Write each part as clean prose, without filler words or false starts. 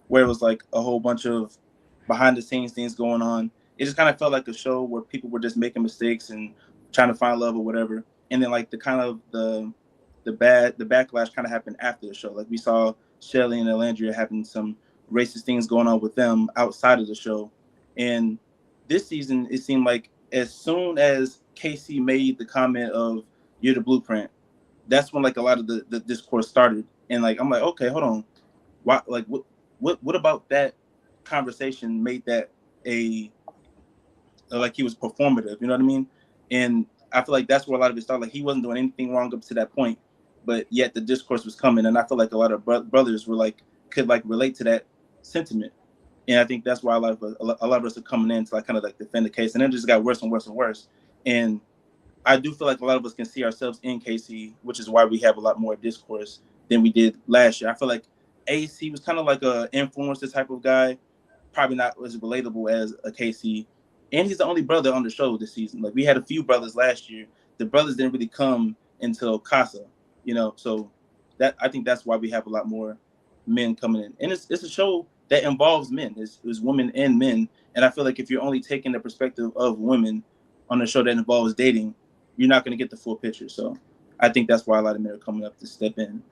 where it was like a whole bunch of behind the scenes things going on. It just kind of felt like a show where people were just making mistakes and trying to find love or whatever. And then like the kind of the backlash kind of happened after the show. Like we saw Shelly and Elandria having some racist things going on with them outside of the show. And this season, it seemed like as soon as Casey made the comment of "You're the blueprint," that's when like a lot of the discourse started. And like I'm like, okay, hold on, why? Like what about that conversation made that a like he was performative? You know what I mean? And I feel like that's where a lot of it started. Like he wasn't doing anything wrong up to that point, but yet the discourse was coming, and I feel like a lot of brothers were like could like relate to that sentiment. And I think that's why a lot of us are coming in to like kind of like defend the case, and it just got worse and worse and worse. And I do feel like a lot of us can see ourselves in Casey, which is why we have a lot more discourse than we did last year. I feel like Ace, he was kind of like a influencer type of guy, probably not as relatable as a Casey. And he's the only brother on the show this season. Like we had a few brothers last year. The brothers didn't really come until Casa, So that I think that's why we have a lot more men coming in. And it's a show that involves men. It's women and men. And I feel like if you're only taking the perspective of women on a show that involves dating, you're not going to get the full picture. So I think that's why a lot of men are coming up to step in.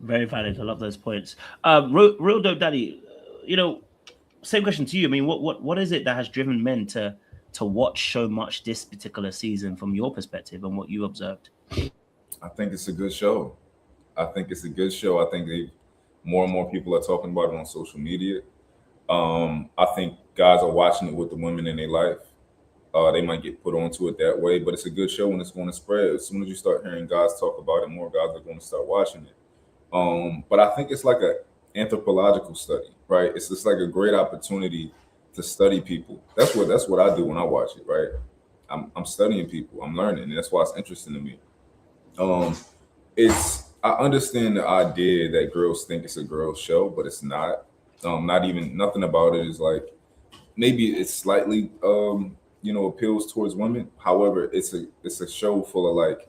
Very valid. I love those points. Real dope, daddy. Same question to you. I mean, what is it that has driven men to watch so much this particular season from your perspective and what you observed? I think it's a good show. I think it's a good show. I think more and more people are talking about it on social media. I think guys are watching it with the women in their life. They might get put onto it that way, but it's a good show and it's going to spread. As soon as you start hearing guys talk about it, more guys are going to start watching it. But I think it's like an anthropological study, right? It's just like a great opportunity to study people. That's what I do when I watch it, right? I'm studying people, I'm learning, and that's why it's interesting to me. Um, it's I understand the idea that girls think it's a girls show, but it's not. Not even nothing about it is like maybe it's slightly appeals towards women. However, it's a show full of like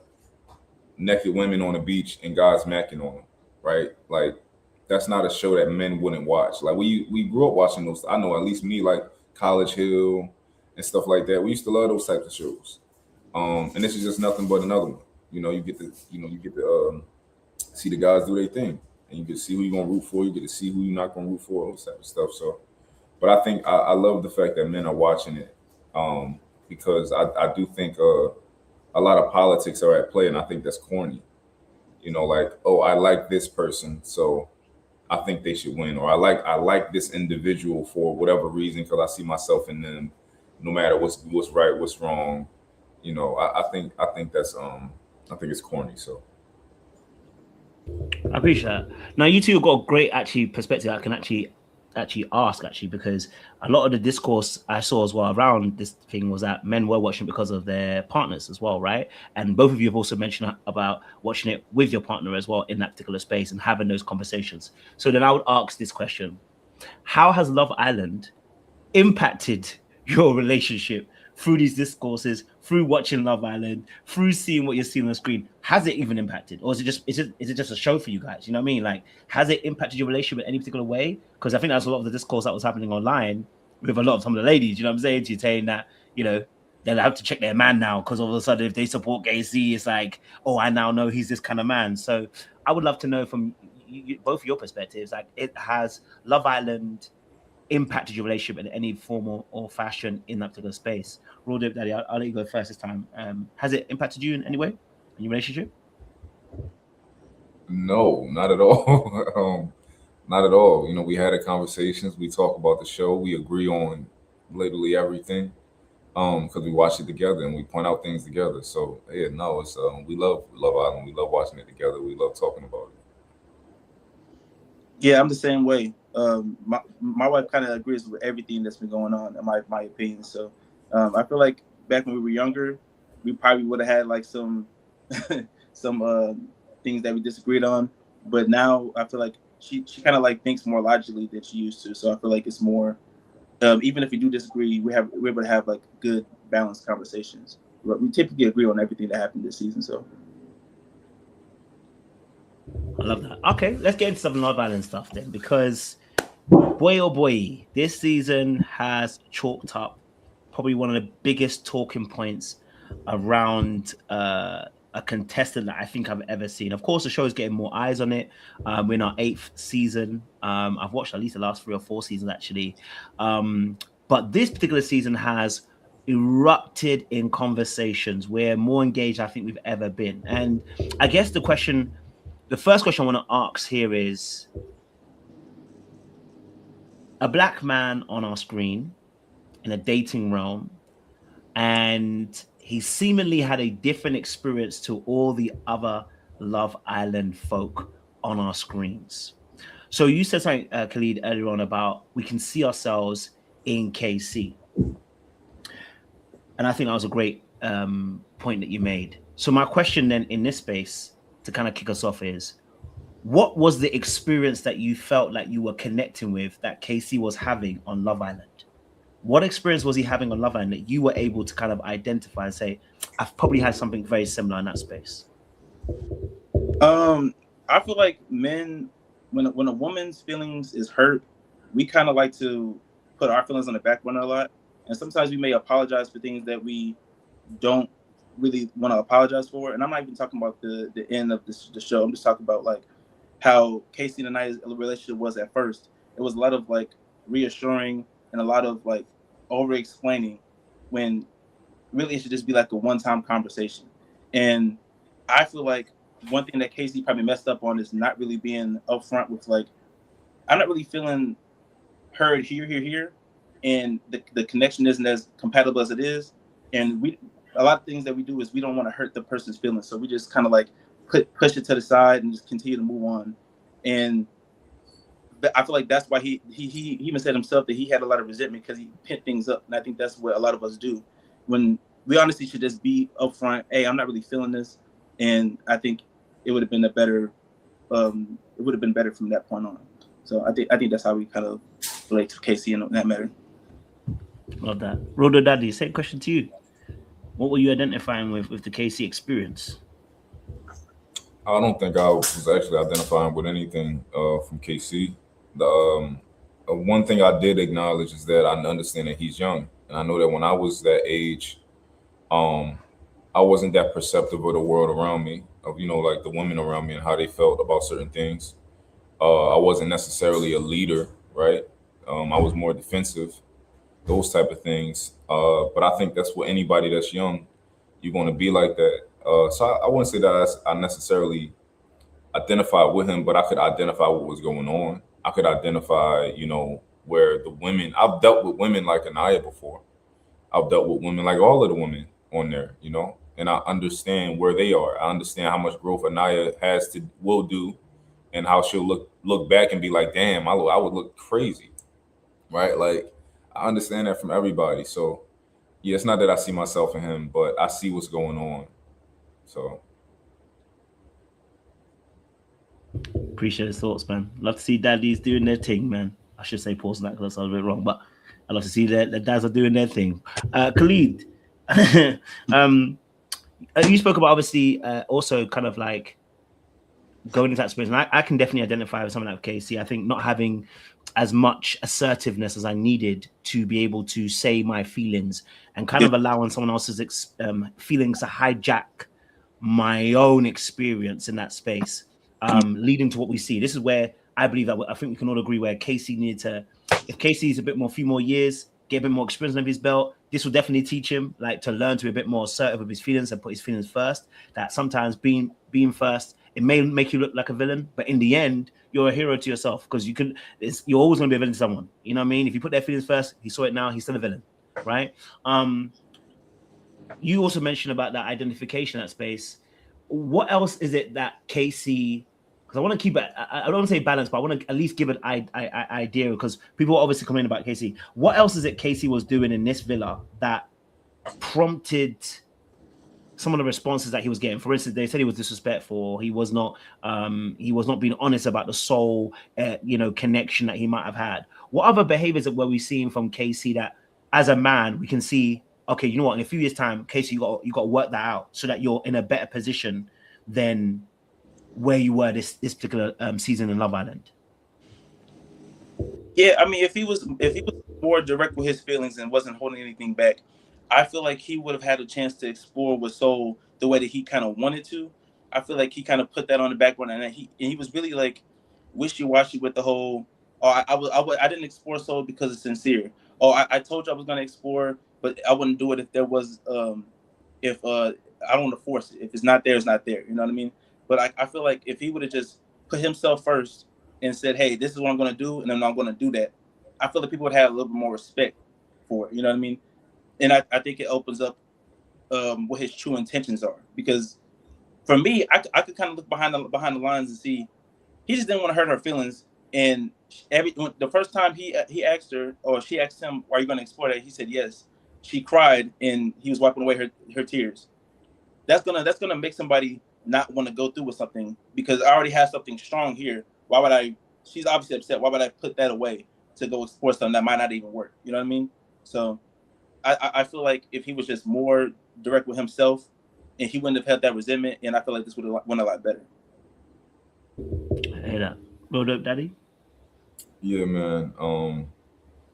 naked women on the beach and guys macking on them, right? Like that's not a show that men wouldn't watch. Like we grew up watching those. I know at least me, like College Hill and stuff like that. We used to love those types of shows. And this is just nothing but another one. You get to see the guys do their thing, and you get to see who you're gonna root for. You get to see who you're not gonna root for, all this type of stuff. So, but I think I love the fact that men are watching it, because I do think a lot of politics are at play, and I think that's corny. Like, oh, I like this person, so I think they should win, or I like this individual for whatever reason because I see myself in them, no matter what's right, what's wrong. I think I think it's corny. So I appreciate that. Now you two have got a great actually perspective. I can actually ask because a lot of the discourse I saw as well around this thing was that men were watching because of their partners as well, right? And both of you have also mentioned about watching it with your partner as well in that particular space and having those conversations. So then I would ask this question: how has Love Island impacted your relationship through these discourses, through watching Love Island, through seeing what you're seeing on the screen? Has it even impacted, or is it just a show for you guys? You know what I mean? Like, has it impacted your relationship in any particular way? Because I think that's a lot of the discourse that was happening online with a lot of some of the ladies. You know what I'm saying? She's saying that they'll have to check their man now because all of a sudden if they support Gay Z, it's like, oh, I now know he's this kind of man. So I would love to know from both of your perspectives, like, it has Love Island impacted your relationship in any form or fashion in that particular space? Raw Dope Daddy, I'll let you go first this time. Has it impacted you in any way in your relationship? no, not at all. Not at all. We had a conversations. We talk about the show. We agree on literally everything. Because we watch it together and we point out things together. So yeah, no, it's we love Love Island. We love watching it together. We love talking about it. Yeah, I'm the same way. My wife kind of agrees with everything that's been going on, in my opinion. So I feel like back when we were younger, we probably would have had like some some things that we disagreed on. But now I feel like she kind of like thinks more logically than she used to. So I feel like it's more even if we do disagree, we're able to have like good balanced conversations. But we typically agree on everything that happened this season. So I love that. Okay, let's get into some Love Island stuff then, because boy oh boy, this season has chalked up probably one of the biggest talking points around a contestant that I think I've ever seen. Of course, the show is getting more eyes on it. We're in our 8th season. I've watched at least the last 3 or 4 seasons actually, but this particular season has erupted in conversations. We're more engaged, I think, we've ever been. And I guess the first question I want to ask here is, a black man on our screen in a dating realm, and he seemingly had a different experience to all the other Love Island folk on our screens. So you said something, Khalid, earlier on about we can see ourselves in KC. And I think that was a great point that you made. So my question then in this space to kind of kick us off is, what was the experience that you felt like you were connecting with that KC was having on Love Island? What experience was he having on Love Island that you were able to kind of identify and say, I've probably had something very similar in that space? I feel like men, when a woman's feelings is hurt, we kind of like to put our feelings on the back burner a lot. And sometimes we may apologize for things that we don't really want to apologize for. And I'm not even talking about the end of the show. I'm just talking about like how Casey and Ania's relationship was at first. It was a lot of like reassuring and a lot of like over explaining, when really it should just be like a one-time conversation. And I feel like one thing that Casey probably messed up on is not really being upfront with like, I'm not really feeling heard here, and the connection isn't as compatible as it is. And a lot of things that we do is we don't want to hurt the person's feelings, so we just kind of like push it to the side and just continue to move on. And I feel like that's why he even said himself that he had a lot of resentment because he pent things up. And I think that's what a lot of us do, when we honestly should just be upfront. Hey, I'm not really feeling this, and I think it would have been better from that point on. So I think that's how we kind of relate to Casey in that matter. Love that. Rodo Daddy, same question to you. What were you identifying with the Casey experience? I don't think I was actually identifying with anything from KC. The one thing I did acknowledge is that I understand that he's young, and I know that when I was that age, I wasn't that perceptive of the world around me, of like the women around me and how they felt about certain things. I wasn't necessarily a leader, right? I was more defensive, those type of things. But I think that's what anybody that's young, you're going to be like that. So I wouldn't say that I necessarily identified with him, but I could identify what was going on. I could identify, where the women, I've dealt with women like Anaya before. I've dealt with women like all of the women on there, and I understand where they are. I understand how much growth Anaya will do, and how she'll look back and be like, damn, I would look crazy, right? Like, I understand that from everybody. So yeah, it's not that I see myself in him, but I see what's going on. So appreciate his thoughts, man. Love to see daddies doing their thing, man. I should say pause on that because I was a bit wrong, but I love to see that the dads are doing their thing. Khalid, you spoke about obviously also kind of like going into that space, and I can definitely identify with someone like Casey. I think not having as much assertiveness as I needed to be able to say my feelings, and kind of allowing someone else's feelings to hijack my own experience in that space, leading to what we see. This is where I believe that I think we can all agree where Casey needed to, if Casey's a few more years, get a bit more experience under his belt, this will definitely teach him like to learn to be a bit more assertive with his feelings and put his feelings first. That sometimes being first, it may make you look like a villain, but in the end, you're a hero to yourself, because you're always going to be a villain to someone. You know what I mean? If you put their feelings first, he saw it now, he's still a villain, right? You also mentioned about that identification, that space. What else is it that Casey, because I want to keep it, I don't want to say balance, but I want to at least give an idea, because people are obviously complaining about Casey. What else is it Casey was doing in this villa that prompted some of the responses that he was getting? For instance, they said he was disrespectful. He was not being honest about the soul, connection that he might have had. What other behaviors were we seeing from Casey that, as a man, we can see? Okay, you know what? In a few years' time, Casey, you got to work that out so that you're in a better position than where you were this particular season in Love Island? Yeah, I mean, if he was more direct with his feelings and wasn't holding anything back, I feel like he would have had a chance to explore with Soul the way that he kind of wanted to. I feel like he kind of put that on the background, and he was really like wishy washy with the whole. Oh, I didn't explore Soul because it's sincere. Oh, I told you I was gonna explore, but I wouldn't do it if there was if I don't want to force it. If it's not there, it's not there. You know what I mean? But I feel like if he would have just put himself first and said, "Hey, this is what I'm going to do," and I'm not going to do that, I feel like people would have a little bit more respect for it. You know what I mean? And I think it opens up what his true intentions are. Because for me, I could kind of look behind the lines and see he just didn't want to hurt her feelings. And the first time he asked her, or she asked him, "Are you going to explore that?" He said yes. She cried and he was wiping away her tears. That's gonna make somebody not want to go through with something because I already have something strong here. Why would I? She's obviously upset. Why would I put that away to go explore something that might not even work? You know what I mean? So I feel like if he was just more direct with himself, and he wouldn't have had that resentment, and I feel like this would have went a lot better. Hey, that rolled up, Daddy. Yeah, man.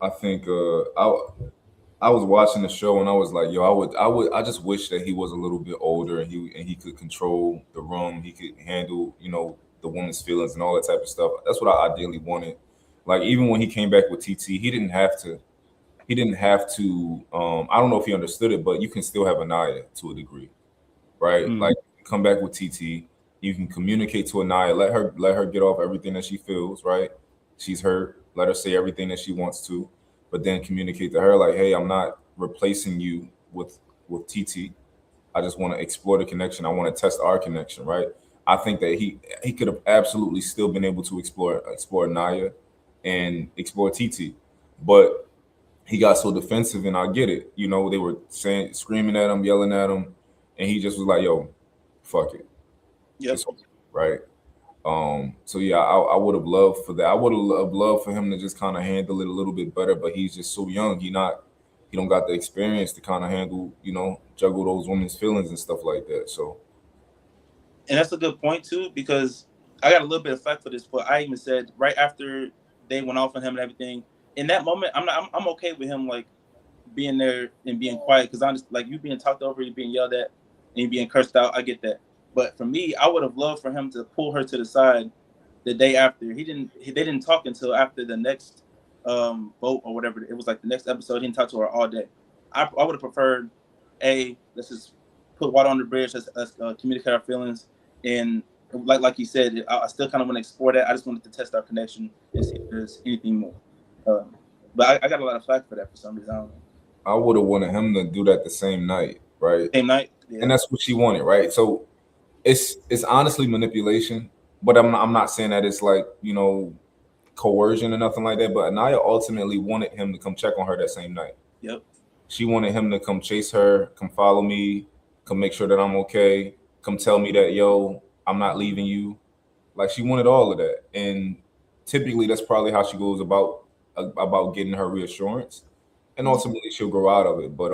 I think I was watching the show and I was like, yo, I just wish that he was a little bit older and he could control the room. He could handle, the woman's feelings and all that type of stuff. That's what I ideally wanted. Like even when he came back with TT, he didn't have to. He didn't have to. I don't know if he understood it, but you can still have Anaya to a degree, right? Like come back with TT. You can communicate to Anaya. Let her get off everything that she feels. Right? She's hurt. Let her say everything that she wants to, but then communicate to her like, hey, I'm not replacing you with TT. I just want to explore the connection. I want to test our connection. Right? I think that he could have absolutely still been able to explore Naya and explore TT, but he got so defensive, and I get it. They were screaming at him, yelling at him, and he just was like, "Yo, fuck it." Yep. Right. So yeah, I would have loved for that. I would have loved for him to just kind of handle it a little bit better, but he's just so young. He don't got the experience to kind of handle, juggle those women's feelings and stuff like that. So, and that's a good point too, because I got a little bit of flack for this, but I even said right after they went off on him and everything, in that moment, I'm okay with him like being there and being quiet because I'm just like you being talked over, you being yelled at, and you being cursed out. I get that, but for me, I would have loved for him to pull her to the side the day after. They didn't talk until after the next vote or whatever. It was like the next episode. He didn't talk to her all day. I would have preferred, let's just put water on the bridge. Let's communicate our feelings. And like you said, I still kind of want to explore that. I just wanted to test our connection and see if there's anything more. But I got a lot of flack for that for some reason. I don't know. I would have wanted him to do that the same night, right? Same night, yeah. And that's what she wanted, right? So it's honestly manipulation, but I'm not saying that it's like coercion or nothing like that. But Anaya ultimately wanted him to come check on her that same night. Yep. She wanted him to come chase her, come follow me, come make sure that I'm okay, come tell me that, yo, I'm not leaving you. Like she wanted all of that. And typically that's probably how she goes about getting her reassurance. And ultimately she'll grow out of it. But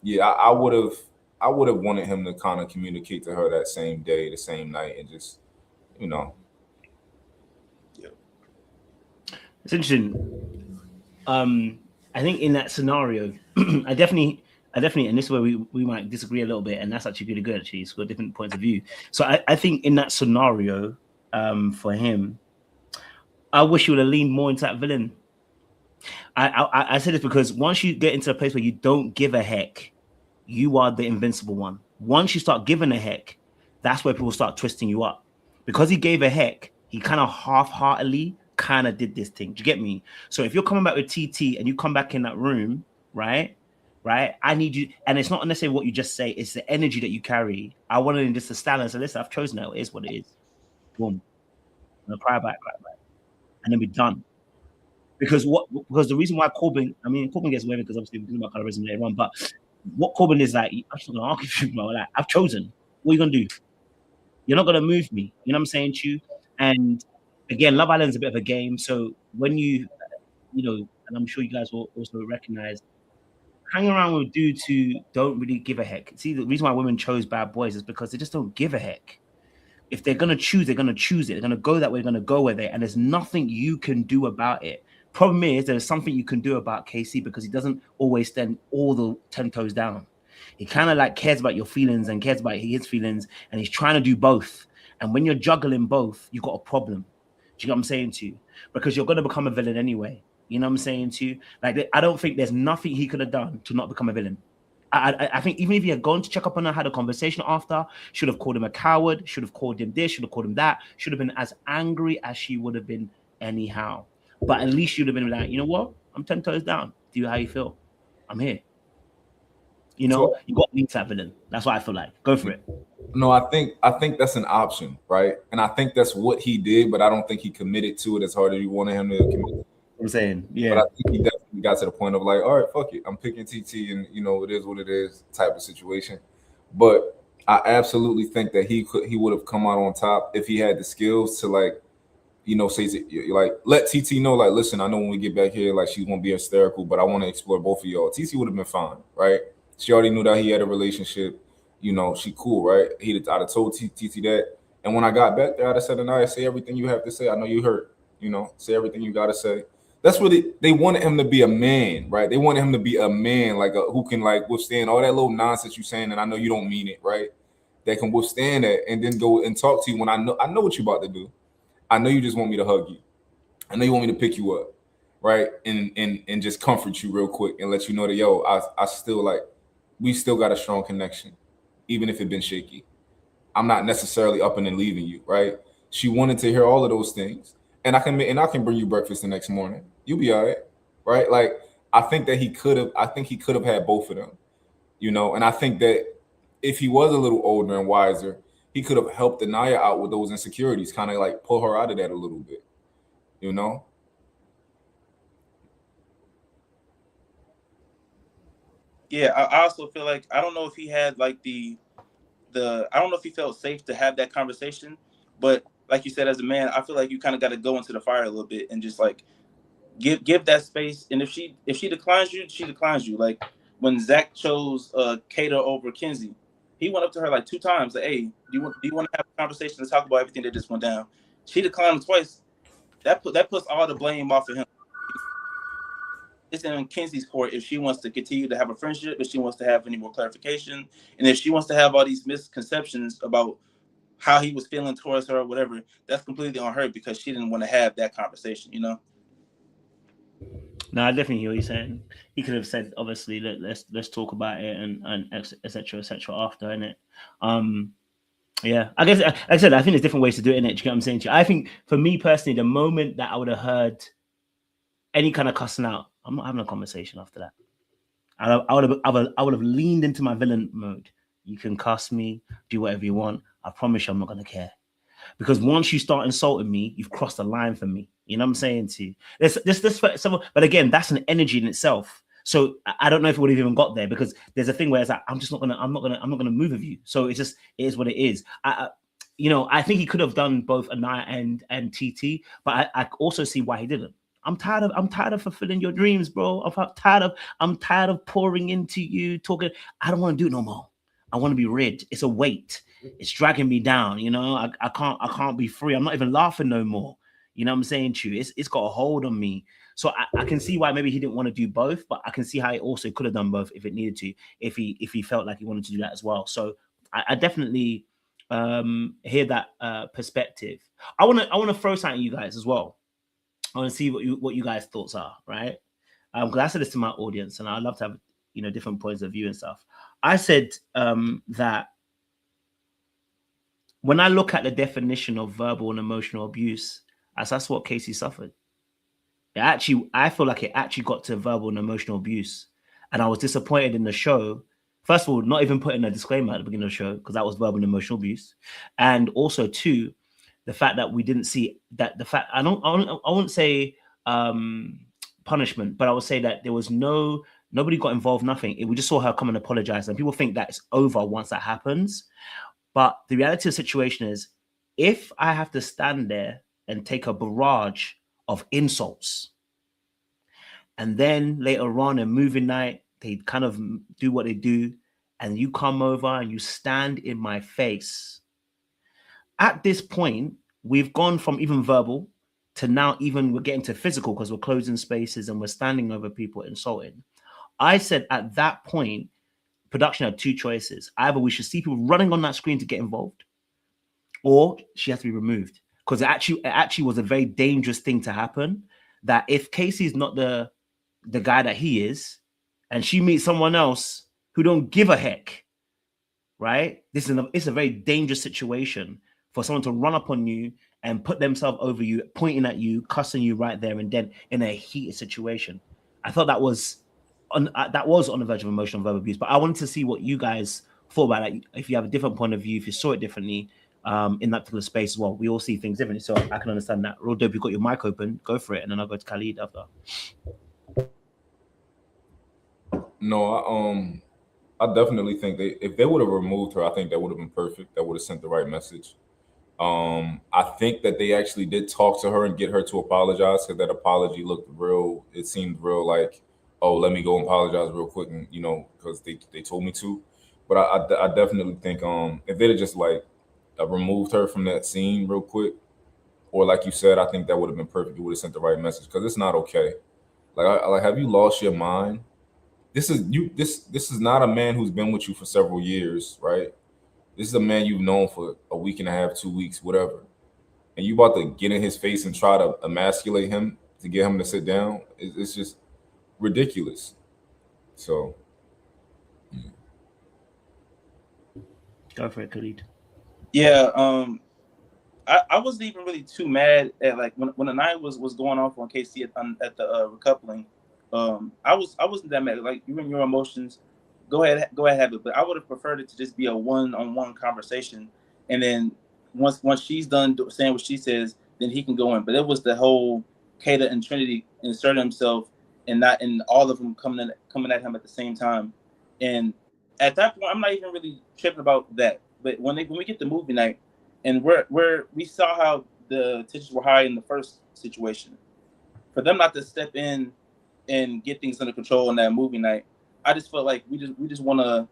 yeah, I would have wanted him to kind of communicate to her that same day, the same night, and just, Yeah. It's interesting. I think in that scenario, I definitely, and this is where we might disagree a little bit, and that's actually really good. Actually, it's got different points of view. So I think in that scenario, for him, I wish he would have leaned more into that villain. I say this because once you get into a place where you don't give a heck, you are the invincible one. Once you start giving a heck, that's where people start twisting you up. Because he gave a heck, he kind of half-heartedly kind of did this thing. Do you get me? So if you're coming back with TT and you come back in that room, right? I need you, and it's not necessarily what you just say, it's the energy that you carry. I wanted him just to stand and say, listen, I've chosen it. It is what it is. Boom. And cry back. And then we're done. Because the reason why Corbin gets away with it because obviously we're about colorism later on, but what Corbin is like, I'm just not gonna argue with you, bro. Like, I've chosen. What are you gonna do? You're not gonna move me. You know what I'm saying to you? And again, Love Island's a bit of a game. So when you and I'm sure you guys will also recognize, hanging around with dudes who don't really give a heck. See, the reason why women chose bad boys is because they just don't give a heck. If they're gonna choose, they're gonna choose it. They're gonna go that way. They're gonna go with it, and there's nothing you can do about it. Problem is, there's something you can do about KC because he doesn't always stand all the 10 toes down. He kind of like cares about your feelings and cares about his feelings, and he's trying to do both. And when you're juggling both, you've got a problem. Do you know what I'm saying to you? Because you're gonna become a villain anyway. You know what I'm saying to you? Like, I don't think there's nothing he could have done to not become a villain. I think even if he had gone to check up on her, had a conversation after, should have called him a coward, should have called him this, should have called him that, should have been as angry as she would have been anyhow. But at least you'd have been like, you know what? I'm 10 toes down. Do you how you feel? I'm here. You know, so, you got to meet that villain. That's what I feel like. Go for it. No, I think that's an option, right? And I think that's what he did, but I don't think he committed to it as hard as you wanted him to commit. I'm saying, yeah. But I think he definitely got to the point of like, all right, fuck it. I'm picking TT and, you know, it is what it is type of situation. But I absolutely think that he would have come out on top if he had the skills to, like, you know, say, like, let TT know, like, listen, I know when we get back here, like, she's going to be hysterical, but I want to explore both of y'all. TT would have been fine, right? She already knew that he had a relationship. You know, she cool, right? I'd have told TT that. And when I got back there, I'd have said, Anaya, say everything you have to say. I know you hurt, you know, say everything you got to say. That's what they wanted him to be, a man, right? They wanted him to be a man, like who can like withstand all that little nonsense you're saying, and I know you don't mean it, right? That can withstand that and then go and talk to you when I know what you're about to do. I know you just want me to hug you. I know you want me to pick you up, right? And just comfort you real quick and let you know that, yo, I still like, we still got a strong connection, even if it's been shaky. I'm not necessarily up and leaving you, right? She wanted to hear all of those things. And I can bring you breakfast the next morning. You'll be all right? Like, I think he could have had both of them, you know? And I think that if he was a little older and wiser, he could have helped Anaya out with those insecurities, kind of like pull her out of that a little bit, you know? Yeah, I also feel like, I don't know if he had like I don't know if he felt safe to have that conversation, but like you said, as a man, I feel like you kind of got to go into the fire a little bit and just like give that space. And if she declines you, she declines you. Like when Zach chose Kata over Kenzie, he went up to her like 2 times. Like, hey, do you want to have a conversation to talk about everything that just went down? She declined twice. That puts all the blame off of him. It's in Kenzie's court if she wants to continue to have a friendship, if she wants to have any more clarification, and if she wants to have all these misconceptions about how he was feeling towards her or whatever, that's completely on her because she didn't want to have that conversation, you know? No, I definitely hear what you're saying. He could have said, obviously, let's talk about it and et cetera, after, innit? Yeah, I guess, like I said, I think there's different ways to do it, innit? Do you get what I'm saying to you? I think, for me personally, the moment that I would have heard any kind of cussing out, I'm not having a conversation after that. I would have leaned into my villain mode. You can cuss me, do whatever you want. I promise you I'm not going to care. Because once you start insulting me, you've crossed the line for me. You know what I'm saying to you? But again, that's an energy in itself. So I don't know if it would have even got there because there's a thing where it's like, I'm not gonna move with you. So it is what it is. I think he could have done both Anaya and TT, but I also see why he didn't. I'm tired of fulfilling your dreams, bro. I'm tired of pouring into you, talking. I don't want to do it no more. I want to be rid. It's a weight. It's dragging me down. You know, I can't be free. I'm not even laughing no more. You know what I'm saying to you? It's got a hold on me. So I can see why maybe he didn't want to do both, but I can see how he also could have done both if it needed to, if he felt like he wanted to do that as well. So I definitely hear that perspective. I want to throw something at you guys as well. I want to see what you guys' thoughts are, right? Because I said this to my audience, and I'd love to have different points of view and stuff. I said that when I look at the definition of verbal and emotional abuse, that's what Casey suffered. I feel like it actually got to verbal and emotional abuse, and I was disappointed in the show. First of all, not even putting a disclaimer at the beginning of the show because that was verbal and emotional abuse, and also two, the fact that we didn't see that. The fact I wouldn't say punishment, but I would say that there was nobody got involved, nothing. We just saw her come and apologize, and people think that it's over once that happens. But the reality of the situation is, if I have to stand there and take a barrage of insults, and then later on in movie night, they kind of do what they do, and you come over and you stand in my face at this point, we've gone from even verbal to now even we're getting to physical because we're closing spaces and we're standing over people insulting. I said at that point, production had two choices. Either we should see people running on that screen to get involved, or she has to be removed. Because it actually was a very dangerous thing to happen. That if Casey's not the guy that he is, and she meets someone else who don't give a heck, right? It's a very dangerous situation for someone to run up on you and put themselves over you, pointing at you, cussing you right there and then in a heated situation. I thought that was on the verge of emotional verbal abuse. But I wanted to see what you guys thought about it. If you have a different point of view, if you saw it differently in that particular space as well. We all see things differently, so I can understand that. Real dope, you've got your mic open. Go for it, and then I'll go to Khalid after. No, I definitely think if they would have removed her, I think that would have been perfect. That would have sent the right message. I think that they actually did talk to her and get her to apologize because that apology looked real. It seemed real like, oh, let me go and apologize real quick, and because they told me to. But I definitely think if they'd have just like removed her from that scene real quick, or like you said, I think that would have been perfect. It would have sent the right message because it's not okay. Like, have you lost your mind? This is you. This is not a man who's been with you for several years, right? This is a man you've known for a week and a half, 2 weeks, whatever. And you about to get in his face and try to emasculate him to get him to sit down. It's just ridiculous. So, Go for it, Khalid. Yeah, I wasn't even really too mad at like when the night was going off on KC at the recoupling. I wasn't that mad. Like, you and your emotions, go ahead have it. But I would have preferred it to just be a one-on-one conversation, and then once she's done saying what she says, then he can go in. But it was the whole Kata and Trinity inserting himself and all of them coming at him at the same time. And at that point, I'm not even really tripping about that. But when we get to movie night, and we saw how the tensions were high in the first situation, for them not to step in and get things under control in that movie night, I just felt like we just want to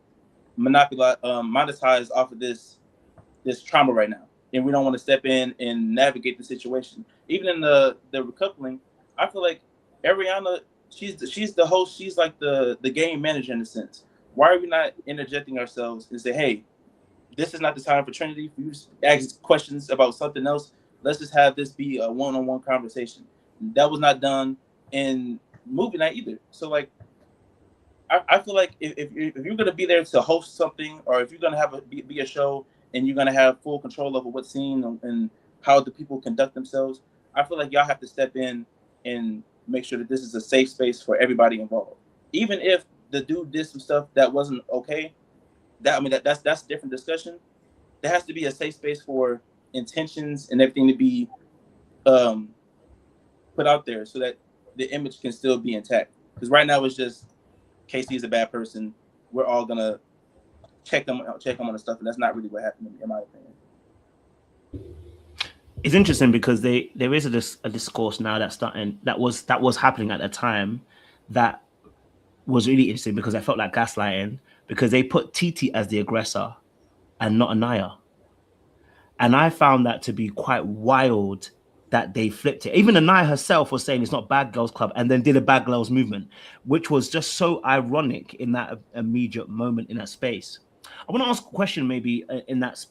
monetize off of this trauma right now, and we don't want to step in and navigate the situation. Even in the recoupling, I feel like Ariana, she's the host, she's like the game manager in a sense. Why are we not interjecting ourselves and say, hey, this is not the time for Trinity for you to ask questions about something else. Let's just have this be a one-on-one conversation. That was not done in movie night either. So like, I feel like if you're gonna be there to host something, or if you're gonna have be a show and you're gonna have full control over what scene and how the people conduct themselves, I feel like y'all have to step in and make sure that this is a safe space for everybody involved. Even if the dude did some stuff that wasn't okay, that's a different discussion. There has to be a safe space for intentions and everything to be put out there so that the image can still be intact. Because right now it's just Casey is a bad person. We're all gonna check them on the stuff, and that's not really what happened in my opinion. It's interesting because there is a discourse now that was happening at the time that was really interesting because I felt like gaslighting because they put Titi as the aggressor and not Anaya. And I found that to be quite wild that they flipped it. Even Anaya herself was saying it's not Bad Girls Club and then did a Bad Girls movement, which was just so ironic in that immediate moment in that space. I want to ask a question maybe in that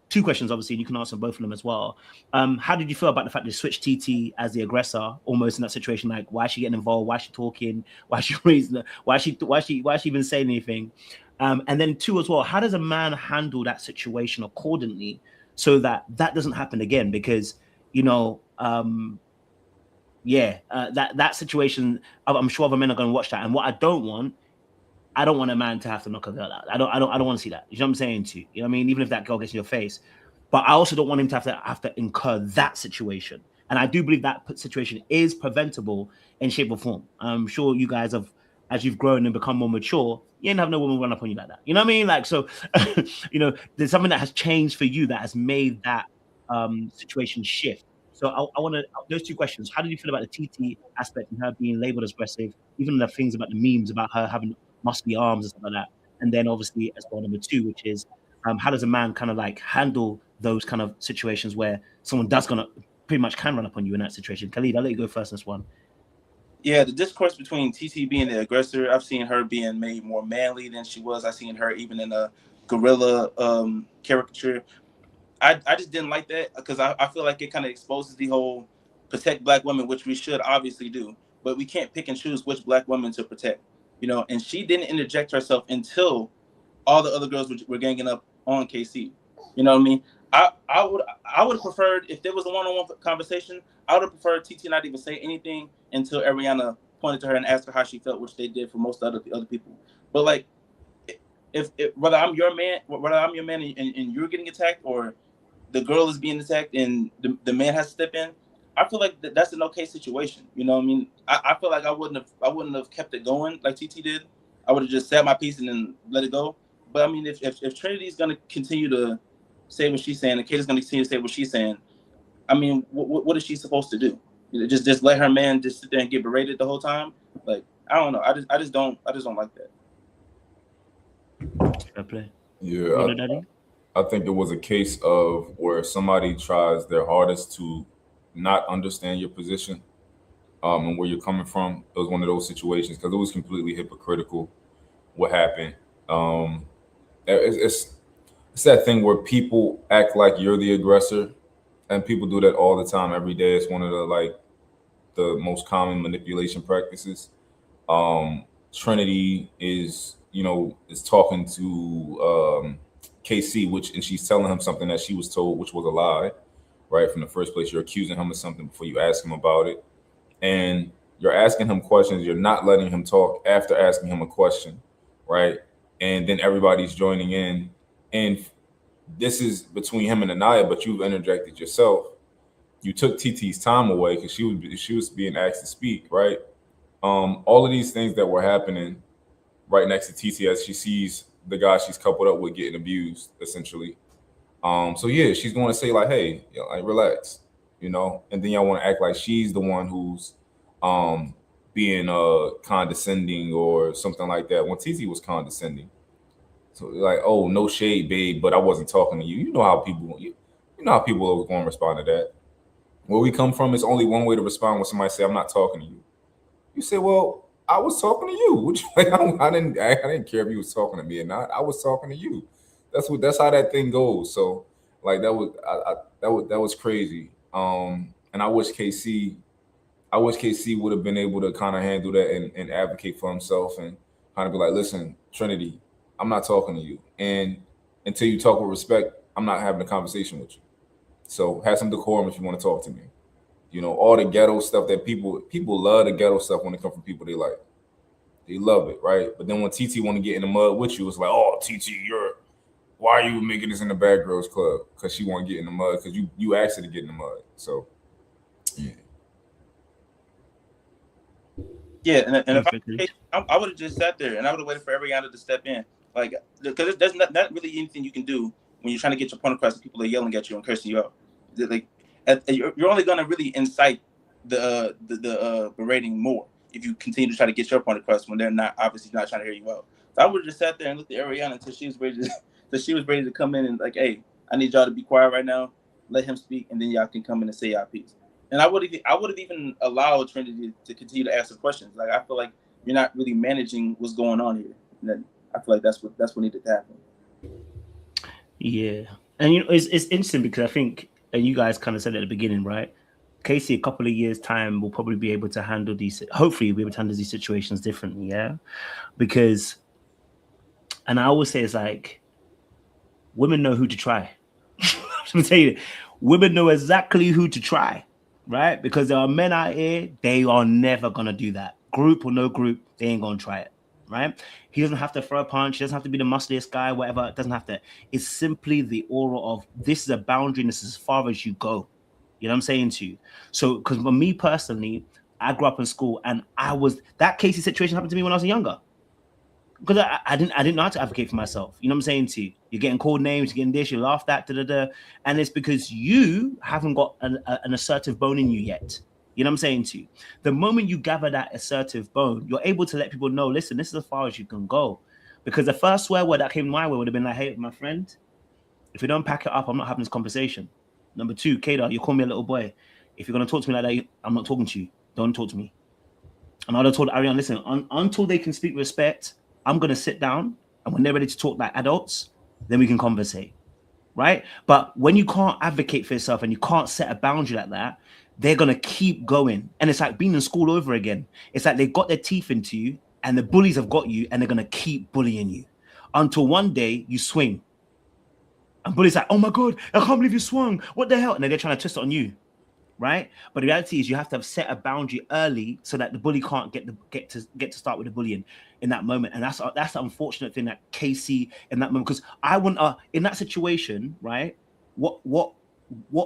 two questions, obviously, and you can answer both of them as well. How did you feel about the fact they switched TT as the aggressor almost in that situation? Like, why is she getting involved? Why is she talking? Why is she raising? Why is she even saying anything? And then two as well, how does a man handle that situation accordingly so that doesn't happen again? Because that situation, I'm sure other men are going to watch that. And what I don't want a man to have to knock a girl out. I don't want to see that. You know what I'm saying to you? You know what I mean? Even if that girl gets in your face. But I also don't want him to have to incur that situation. And I do believe that situation is preventable in shape or form. I'm sure you guys have, as you've grown and become more mature, you ain't have no woman run up on you like that. You know what I mean? Like, so, there's something that has changed for you that has made that situation shift. So I want to, those two questions. How did you feel about the TT aspect and her being labeled as aggressive? Even the things about the memes about her having muscly arms and stuff like that. And then obviously as well, number two, which is how does a man kind of like handle those kind of situations where someone does gonna pretty much can run up on you in that situation? Khalid, I'll let you go first on this one. Yeah, the discourse between TT being the aggressor, I've seen her being made more manly than she was. I've seen her even in a gorilla caricature. I just didn't like that because I feel like it kind of exposes the whole protect black women, which we should obviously do, but we can't pick and choose which black women to protect, you know. And she didn't interject herself until all the other girls were ganging up on KC. You know what I mean? I would have preferred if there was a one-on-one conversation. I would have preferred TT not even say anything until Ariana pointed to her and asked her how she felt, which they did for most other people. But like, if whether I'm your man and you're getting attacked, or the girl is being attacked and the man has to step in, I feel like that's an okay situation. You know what I mean? I feel like I wouldn't have kept it going like TT did. I would have just sat my piece and then let it go. But I mean, if Trinity's gonna continue to say what she's saying, and Kate is gonna continue to say what she's saying, I mean, what is she supposed to do? You know, just let her man just sit there and get berated the whole time? Like, I don't know. I just don't like that. Fair play. Yeah, I think it was a case of where somebody tries their hardest to not understand your position and where you're coming from. It was one of those situations because it was completely hypocritical what happened. It's that thing where people act like you're the aggressor, and people do that all the time, every day. It's one of the most common manipulation practices. Trinity is talking to KC, and she's telling him something that she was told, which was a lie, right? From the first place, you're accusing him of something before you ask him about it, and you're asking him questions. You're not letting him talk after asking him a question, right? And then everybody's joining in, and this is between him and Anaya, but you've interjected yourself. You took TT's time away because she was being asked to speak, right? All of these things that were happening right next to TT as she sees the guy she's coupled up with getting abused, essentially. So yeah, she's going to say like, "Hey, like relax," and then y'all want to act like she's the one who's being condescending or something like that. When TT was condescending, so like, "Oh, no shade, babe, but I wasn't talking to you." You know how people are going to respond to that. Where we come from, it's only one way to respond when somebody say, "I'm not talking to you." You say, "Well, I was talking to you." Which I didn't care if you was talking to me or not. I was talking to you. That's how that thing goes. So like that was crazy. And I wish KC would have been able to kind of handle that and advocate for himself and kind of be like, "Listen, Trinity, I'm not talking to you. And until you talk with respect, I'm not having a conversation with you. So have some decorum if you want to talk to me." All the ghetto stuff that people love the ghetto stuff when it comes from people they like. They love it, right? But then when TT want to get in the mud with you, it's like, "Oh, TT, why are you making this in the Bad Girls Club?" Because she want to get in the mud because you asked her to get in the mud. So, yeah. Yeah, and if I would have just sat there and I would have waited for Ariana to step in, like, because there's not really anything you can do when you're trying to get your point across and people are yelling at you and cursing you out. Like, you're only going to really incite the berating more if you continue to try to get your point across when they're obviously not trying to hear you out. So I would have just sat there and looked at Ariana until she was ready to come in and like, "Hey, I need y'all to be quiet right now. Let him speak, and then y'all can come in and say y'all piece." And I would have even allowed Trinity to continue to ask her questions. Like, I feel like you're not really managing what's going on here. And then I feel like that's what needed to happen. Yeah, and it's interesting because I think, and you guys kind of said at the beginning, right? Casey, a couple of years' time, will probably be able to handle these. Hopefully, we'll be able to handle these situations differently. Yeah, because, and I always say it's like, women know who to try. I'm gonna tell you, women know exactly who to try, right? Because there are men out here, they are never gonna do that. Group or no group, they ain't gonna try it, right? He doesn't have to throw a punch. He doesn't have to be the muscliest guy, whatever. It doesn't have to. It's simply the aura of this is a boundary and this is as far as you go. You know what I'm saying to you? So, because for me personally, I grew up in school and that Casey situation happened to me when I was younger. Because I didn't know how to advocate for myself. You know what I'm saying to you? You're getting called names, you're getting this, you laughed at, and it's because you haven't got an assertive bone in you yet. You know what I'm saying to you? The moment you gather that assertive bone, you're able to let people know, listen, this is as far as you can go. Because the first swear word that came my way would have been like, "Hey, my friend, If you don't pack it up, I'm not having this conversation. Number 2, Kada, you call me a little boy. If you're gonna talk to me like that, I'm not talking to you. Don't talk to me. And I told Ariane, listen, until they can speak respect, I'm gonna sit down, and when they're ready to talk like adults, then we can conversate, right? But when you can't advocate for yourself and you can't set a boundary like that, they're gonna keep going. And it's like being in school over again. It's like they got their teeth into you, and the bullies have got you, and they're gonna keep bullying you until one day you swing. And bullies like, oh my God, I can't believe you swung. What the hell? And then they're trying to twist it on you, right? But the reality is you have to have set a boundary early so that the bully can't get to start with the bullying in that moment. And that's the unfortunate thing that KC in that moment, because I want in that situation, right? What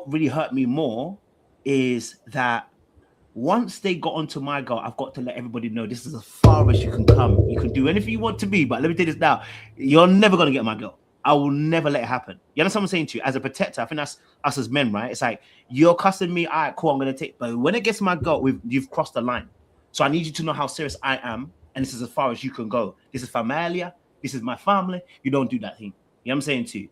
really hurt me more is that once they got onto my girl, I've got to let everybody know this is as far as you can come. You can do anything you want to be, but let me tell you this now: you're never gonna get my girl. I will never let it happen. You understand what I'm saying to you? As a protector, I think that's us as men, right? It's like, you're cussing me, all right, cool, I'm going to take... But when it gets to my girl, you've crossed the line. So I need you to know how serious I am, and this is as far as you can go. This is familia. This is my family. You don't do that thing. You know what I'm saying to you?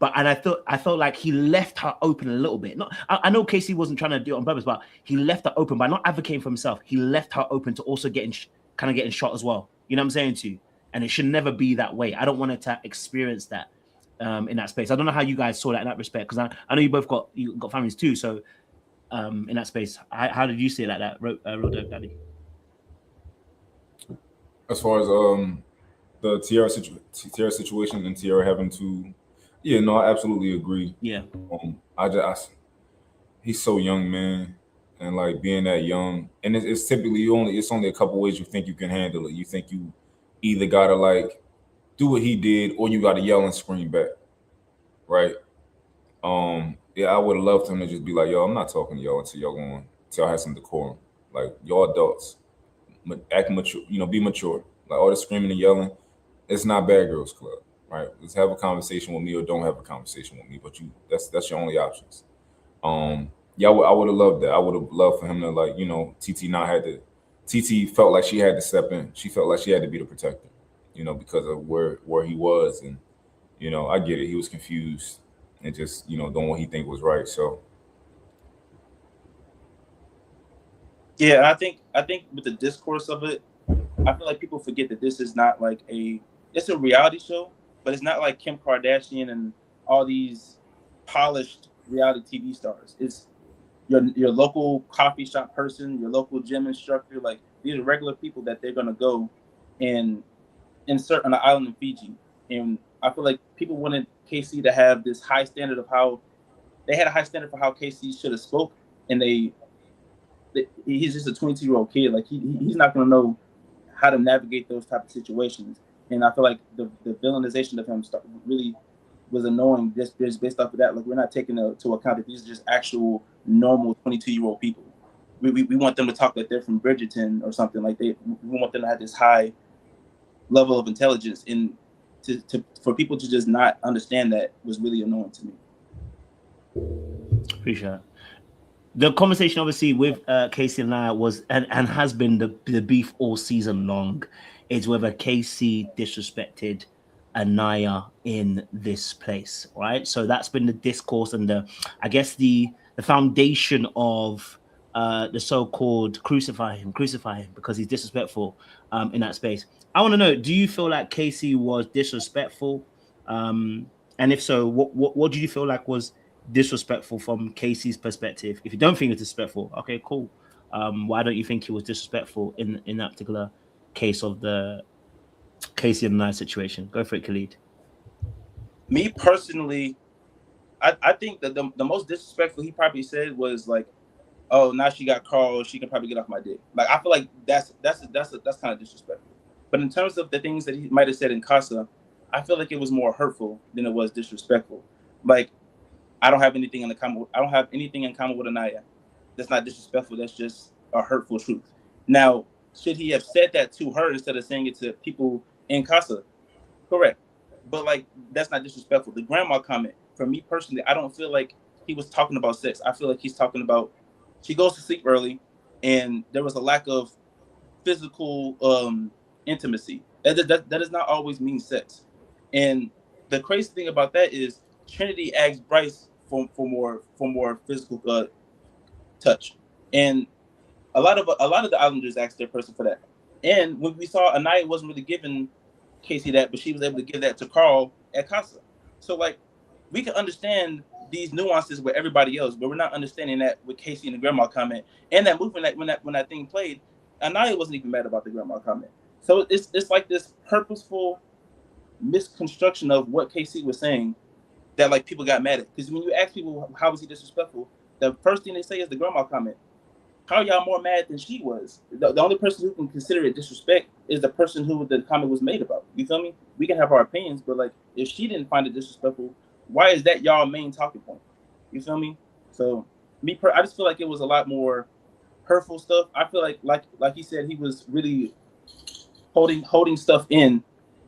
And I felt like he left her open a little bit. I know Casey wasn't trying to do it on purpose, but he left her open by not advocating for himself. He left her open to also getting shot as well. You know what I'm saying to you? And it should never be that way. I don't want her to experience that in that space. I don't know how you guys saw that in that respect, because I know you both got families too. So in that space, how did you see it like that, Real Dope Daddy? As far as the Tiara situation and Tiara having to, I absolutely agree. Yeah. He's so young, man, and like being that young, and it's typically it's only a couple ways you think you can handle it. You think you either gotta like do what he did, or you gotta yell and scream back, right? I would have loved him to just be like, yo, I'm not talking to y'all until y'all have some decorum. Like, y'all adults, act mature, be mature. Like, all the screaming and yelling, it's not Bad Girls Club, right? Let's have a conversation with me, or don't have a conversation with me. But that's your only options. I would have loved that. I would have loved for him to, like, TT felt like she had to step in. She felt like she had to be the protector, because of where he was. And, I get it. He was confused and just, doing what he think was right. So. Yeah, I think with the discourse of it, I feel like people forget that this is not like it's a reality show, but it's not like Kim Kardashian and all these polished reality TV stars. It's your local coffee shop person, your local gym instructor. Like, these are regular people that they're gonna go and insert on an island in Fiji. And I feel like people wanted KC to have this high standard of how they had a high standard for how KC should have spoke, and he's just a 22-year-old kid. Like, he's not gonna know how to navigate those type of situations. And I feel like the villainization of him really was annoying just based off of that. Like, we're not taking into account that these are just actual normal 22-year-old people. We want them to talk like they're from Bridgerton or something. Like, we want them to have this high level of intelligence, and for people to just not understand that was really annoying to me. Appreciate it. The conversation, obviously, with Casey and I was and has been the beef all season long, is whether Casey disrespected Anaya in this place, right? So that's been the discourse and the foundation of the so-called crucify him because he's disrespectful in that space. I want to know, do you feel like Casey was disrespectful? And if so, what do you feel like was disrespectful from Casey's perspective? If you don't think it's disrespectful, okay, cool. Why don't you think he was disrespectful in that particular case of the Casey and I situation? Go for it, Khalid. Me personally, I think that the most disrespectful he probably said was like, "Oh, now she got Carl, she can probably get off my dick." Like, I feel like that's kind of disrespectful. But in terms of the things that he might have said in Casa, I feel like it was more hurtful than it was disrespectful. Like, I don't have anything in common with Anaya. That's not disrespectful. That's just a hurtful truth. Now, should he have said that to her instead of saying it to people in Casa? Correct. But, like, that's not disrespectful. The grandma comment, for me personally, I don't feel like he was talking about sex. I feel like he's talking about she goes to sleep early, and there was a lack of physical intimacy. That does not always mean sex. And the crazy thing about that is Trinity asked Bryce for more physical touch, and a lot of the Islanders asked their person for that. And when we saw Anaya wasn't really giving Casey that, but she was able to give that to Carl at Casa. So like we can understand these nuances with everybody else, but we're not understanding that with Casey and the grandma comment and that movement. That when that thing played, Anaya wasn't even mad about the grandma comment. So it's like this purposeful misconstruction of what Casey was saying that like people got mad at. Because when you ask people how was he disrespectful, the first thing they say is the grandma comment. How y'all more mad than she was? The only person who can consider it disrespect is the person who the comment was made about. You feel me? We can have our opinions, but like if she didn't find it disrespectful, why is that y'all main talking point? You feel me? So I just feel like it was a lot more hurtful stuff. I feel like he said, he was really holding stuff in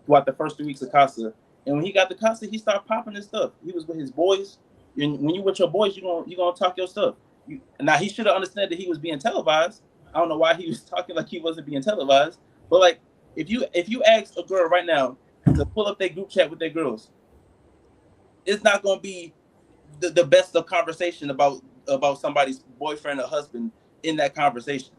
throughout the first 3 weeks of Casa. And when he got to Casa, he started popping his stuff. He was with his boys. And when you with your boys, you're gonna talk your stuff. Now he should have understood that he was being televised. I don't know why he was talking like he wasn't being televised. But like, if you ask a girl right now to pull up their group chat with their girls, it's not gonna be the best of conversation about somebody's boyfriend or husband in that conversation.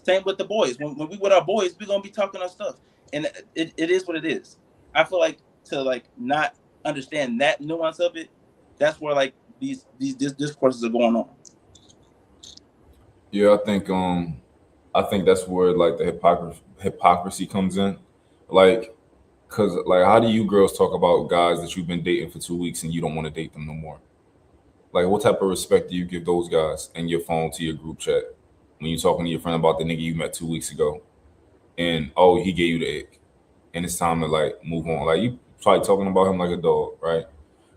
Same with the boys. When we with our boys, we're gonna be talking our stuff, and it is what it is. I feel like to like not understand that nuance of it, that's where like these discourses are going on. Yeah, I think that's where like the hypocrisy comes in, like, cause like how do you girls talk about guys that you've been dating for 2 weeks and you don't want to date them no more? Like, what type of respect do you give those guys in your phone to your group chat when you're talking to your friend about the nigga you met 2 weeks ago, and oh, he gave you the ick, and it's time to like move on? Like, you probably talking about him like a dog, right?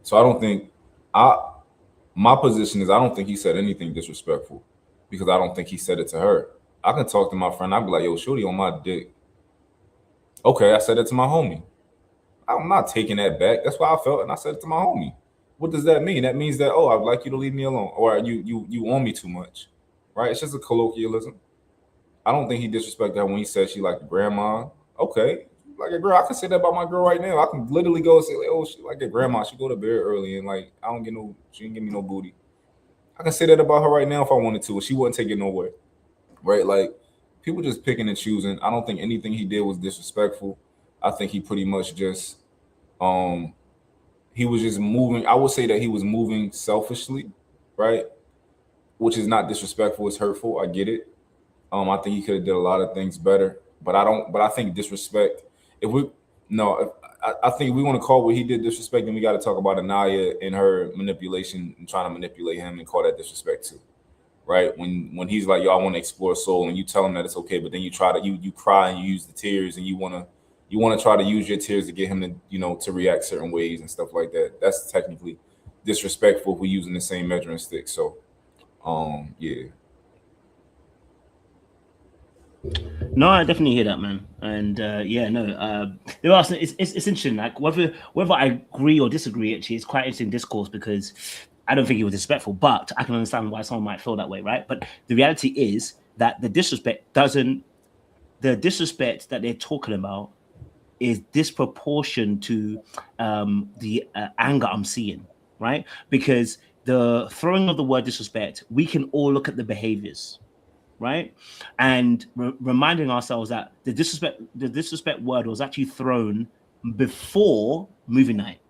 So I don't think my position is I don't think he said anything disrespectful, because I don't think he said it to her. I can talk to my friend. I'd be like, yo, shorty on my dick. Okay, I said it to my homie. I'm not taking that back. That's why I felt, and I said it to my homie. What does that mean? That means that, oh, I'd like you to leave me alone, or you on me too much, right? It's just a colloquialism. I don't think he disrespected her when he said she like a grandma. Okay, like a girl, I can say that about my girl right now. I can literally go and say, like, oh, she like a grandma. She go to bed early, and like she didn't give me no booty. I can say that about her right now if I wanted to. She wouldn't take it nowhere, right? Like, people just picking and choosing. I don't think anything he did was disrespectful. I think he pretty much just, he was just moving. I would say that he was moving selfishly, right? Which is not disrespectful. It's hurtful. I get it. I think he could have did a lot of things better, but I think disrespect. I think if we want to call what he did disrespect, then we got to talk about Anaya and her manipulation and trying to manipulate him and call that disrespect too, right? When he's like, yo, I want to explore soul, and you tell him that it's okay, but then you try to you cry and you use the tears, and you want to try to use your tears to get him to to react certain ways and stuff like that. That's technically disrespectful if we're using the same measuring stick. So, yeah. No, I definitely hear that, man. And there are it's interesting. Like whether I agree or disagree, actually, it's quite interesting discourse, because I don't think he was disrespectful, but I can understand why someone might feel that way, right? But the reality is that the disrespect that they're talking about is disproportionate to the anger I'm seeing, right? Because the throwing of the word disrespect, we can all look at the behaviors, right? And reminding ourselves that the disrespect word was actually thrown before movie night,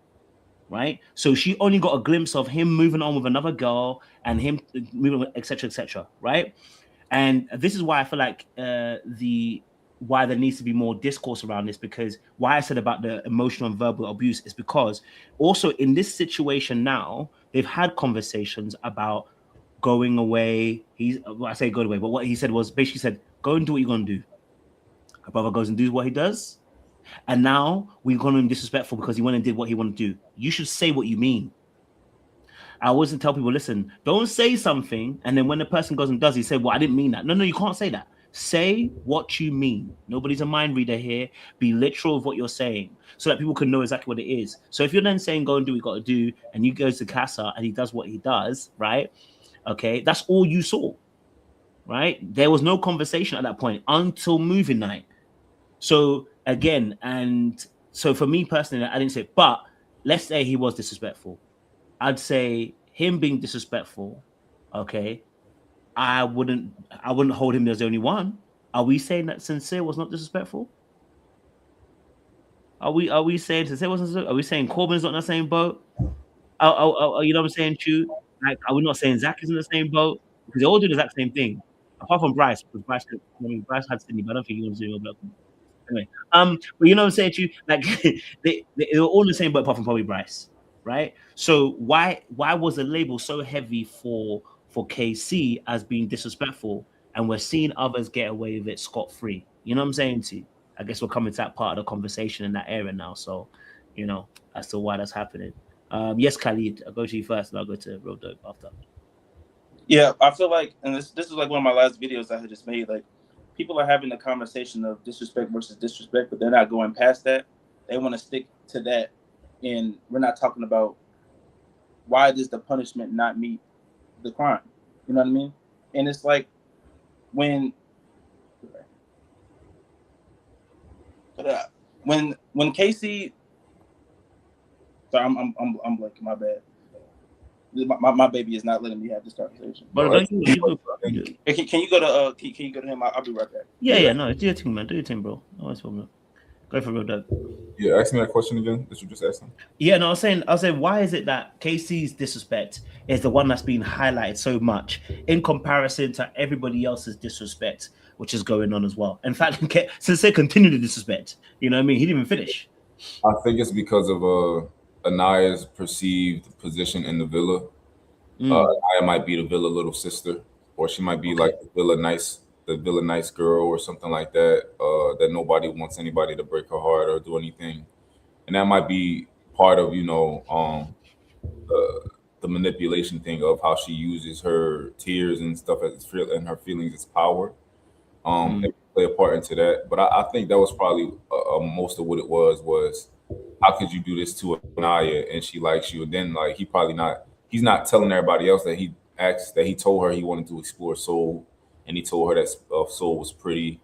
right? So she only got a glimpse of him moving on with another girl and him moving, etc., right? And this is why I feel like why there needs to be more discourse around this, because why I said about the emotional and verbal abuse is because also in this situation now, they've had conversations about going away. I say go away, but what he said was basically said, go and do what you're going to do. Her brother goes and does what he does. And now we're going to be disrespectful because he went and did what he wanted to do. You should say what you mean. I always tell people, listen, don't say something, and then when the person goes and does, he say, well, I didn't mean that. No, you can't say that. Say what you mean. Nobody's a mind reader here. Be literal of what you're saying so that people can know exactly what it is. So if you're then saying, go and do what you got to do, and you go to Casa and he does what he does, right? Okay, that's all you saw, right? There was no conversation at that point until movie night. So again, and so for me personally, I didn't say, but let's say he was disrespectful. I'd say him being disrespectful. Okay, I wouldn't hold him as the only one. Are we saying that Sincere was not disrespectful? Are we saying Sincere wasn't? Are we saying Corbin's not in the same boat? You know what I'm saying? True. Like, are we not saying Zach is in the same boat? Because they all do the exact same thing, apart from Bryce. Because Bryce had Sydney, but I don't think he wants to do it. Anyway, but you know what I'm saying? To you, like they were all in the same boat apart from probably Bryce, right? So why was the label so heavy for KC as being disrespectful, and we're seeing others get away with it scot free? You know what I'm saying? To you? I guess we're coming to that part of the conversation in that area now. So, you know, as to why that's happening. Yes, Khalid, I'll go to you first, and I'll go to Real Dope after. Yeah, I feel like, and this is like one of my last videos I had just made. Like, people are having the conversation of disrespect versus disrespect, but they're not going past that. They want to stick to that, and we're not talking about why does the punishment not meet the crime. You know what I mean? And it's like when Casey. Sorry, I'm blanking. My bad. My baby is not letting me have this conversation. But No, can you go to can you go to him? I'll be right back. Yeah, no, do your thing, man. Do your thing, bro. No problem. Go for Real Dope. Yeah, ask me that question again that you just asked him. Yeah, no, I was saying, why is it that KC's disrespect is the one that's being highlighted so much in comparison to everybody else's disrespect, which is going on as well? In fact, since they continue to disrespect, you know what I mean? He didn't even finish. I think it's because of Anaya's perceived position in the villa. Anaya might be the villa little sister, or she might be like the villa nice girl, or something like that. That nobody wants anybody to break her heart or do anything, and that might be part of the manipulation thing of how she uses her tears and stuff and her feelings as power. It play a part into that, but I think that was probably most of what it was how could you do this to Anaya and she likes you, and then like he's not telling everybody else that he told her he wanted to explore Soul, and he told her that Soul was pretty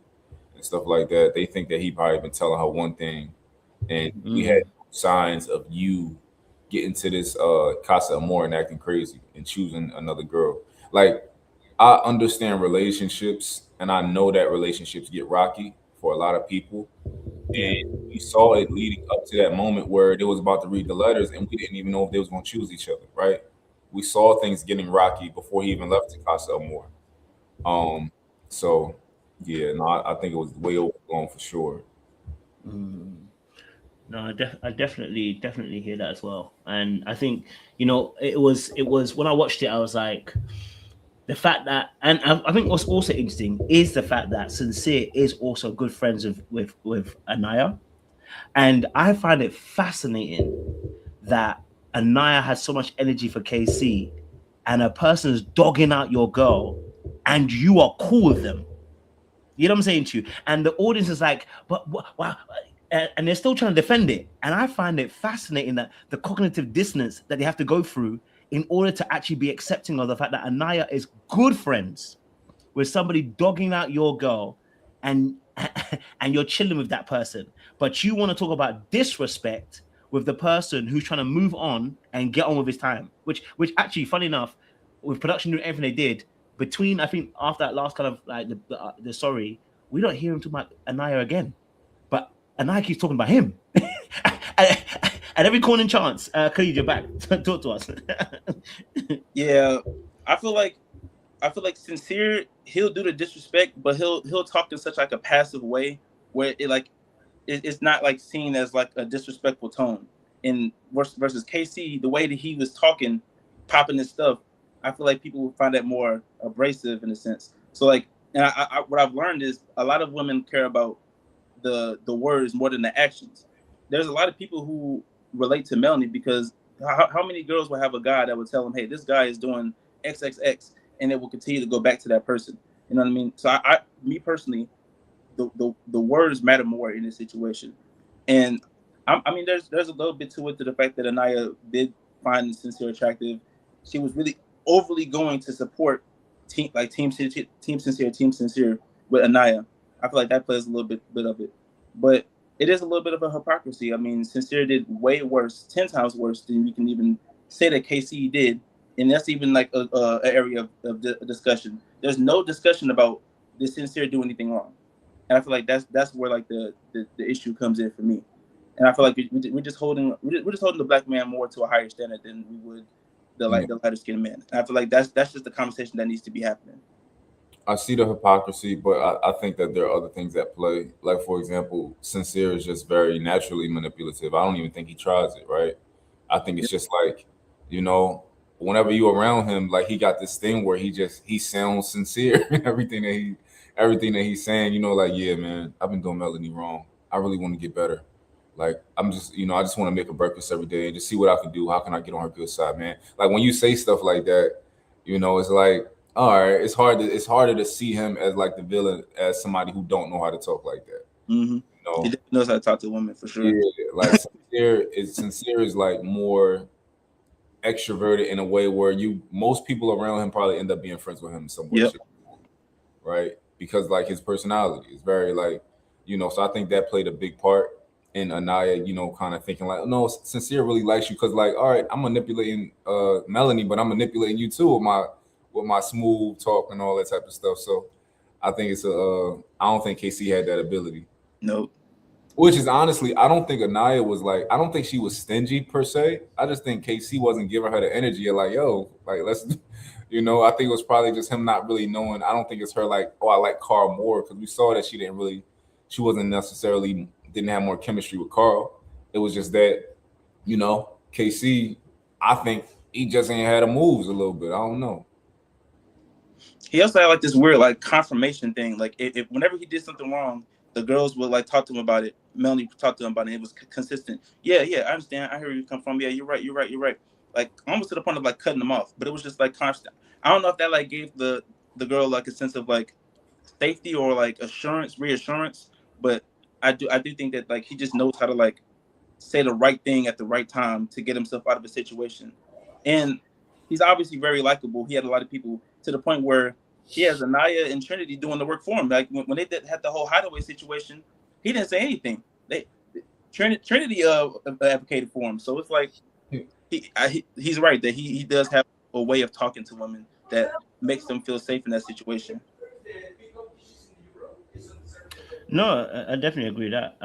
and stuff like that. They think that he probably been telling her one thing, and we had signs of you getting to this Casa Amor and acting crazy and choosing another girl. Like, I understand relationships, and I know that relationships get rocky for a lot of people. And we saw it leading up to that moment where they was about to read the letters, and we didn't even know if they was going to choose each other, right? We saw things getting rocky before he even left to Casa Amor. So yeah, no, I think it was way overblown for sure. No, I definitely hear that as well, and I think it was when I watched it, I was like, the fact that, and I think what's also interesting is the fact that Sincere is also good friends with Anaya, and I find it fascinating that Anaya has so much energy for KC, and a person is dogging out your girl, and you are cool with them. You know what I'm saying to you? And the audience is like, but wow. And they're still trying to defend it. And I find it fascinating that the cognitive dissonance that they have to go through in order to actually be accepting of the fact that Anaya is good friends with somebody dogging out your girl, and you're chilling with that person. But you want to talk about disrespect with the person who's trying to move on and get on with his time, which actually, funny enough, with production doing everything they did, between, I think, after that last kind of like the sorry, we don't hear him talk about Anaya again. But Anaya keeps talking about him. At every corner and chance, Khalid, you're back. Talk to us. Yeah, I feel like Sincere, he'll do the disrespect, but he'll talk in such like a passive way where it's not like seen as like a disrespectful tone. In versus KC, the way that he was talking, popping his stuff, I feel like people will find that more abrasive in a sense. So like, and I what I've learned is a lot of women care about the words more than the actions. There's a lot of people who relate to Melanie because how many girls will have a guy that would tell them, hey, this guy is doing XXX, and it will continue to go back to that person. You know what I mean? So I me personally, the words matter more in this situation. And I mean, there's a little bit to it, to the fact that Anaya did find Sincere attractive. She was really overly going to support team Sincere with Anaya. I feel like that plays a little bit of it, but it is a little bit of a hypocrisy. I mean, Sincere did way worse, 10 times worse than you can even say that KC did, and that's even like a area of discussion. There's no discussion about did Sincere do anything wrong, and I feel like that's where like the issue comes in for me. And I feel like we're just holding the black man more to a higher standard than we would the lighter skinned man. And I feel like that's just the conversation that needs to be happening. I see the hypocrisy, but I think that there are other things at play. Like, for example, Sincere is just very naturally manipulative. I don't even think he tries it, right? I think it's just like, you know, whenever you around him, like he got this thing where he sounds sincere in everything that he's saying, you know, like, yeah, man, I've been doing Melanie wrong. I really want to get better. Like, I'm just, you know, I just want to make her breakfast every day and just see what I can do. How can I get on her good side, man? Like, when you say stuff like that, you know, it's like, all right, it's harder to see him as like the villain, as somebody who don't know how to talk like that. Mm-hmm. You know? He knows how to talk to women for sure. Yeah, like Sincere is like more extroverted in a way where most people around him probably end up being friends with him in some way, Yep. right? Because like his personality is very like, you know, so I think that played a big part in Anaya, you know, kind of thinking like, no, Sincere really likes you because like, all right, I'm manipulating Melanie, but I'm manipulating you too with my smooth talk and all that type of stuff. So I think I don't think KC had that ability. Nope. Which is honestly, I don't think Anaya was like, I don't think she was stingy per se. I just think KC wasn't giving her the energy of like, yo, like let's, you know, I think it was probably just him not really knowing. I don't think it's her like, oh, I like Carl more, because we saw that she didn't have more chemistry with Carl. It was just that, you know, KC, I think he just ain't had the moves a little bit. I don't know. He also had like this weird like confirmation thing. Like if whenever he did something wrong, the girls would like talk to him about it. Melanie talked to him about it. It was consistent. Yeah, I understand. I hear where you come from. Yeah, you're right. Like almost to the point of like cutting them off. But it was just like constant. I don't know if that like gave the girl like a sense of like safety or like reassurance. But I do think that like he just knows how to like say the right thing at the right time to get himself out of a situation. And he's obviously very likable. He had a lot of people to the point where he has Anaya and Trinity doing the work for him. Like when they had the whole hideaway situation, he didn't say anything. Trinity advocated for him. So it's like he's right that he does have a way of talking to women that makes them feel safe in that situation. No, I definitely agree with that.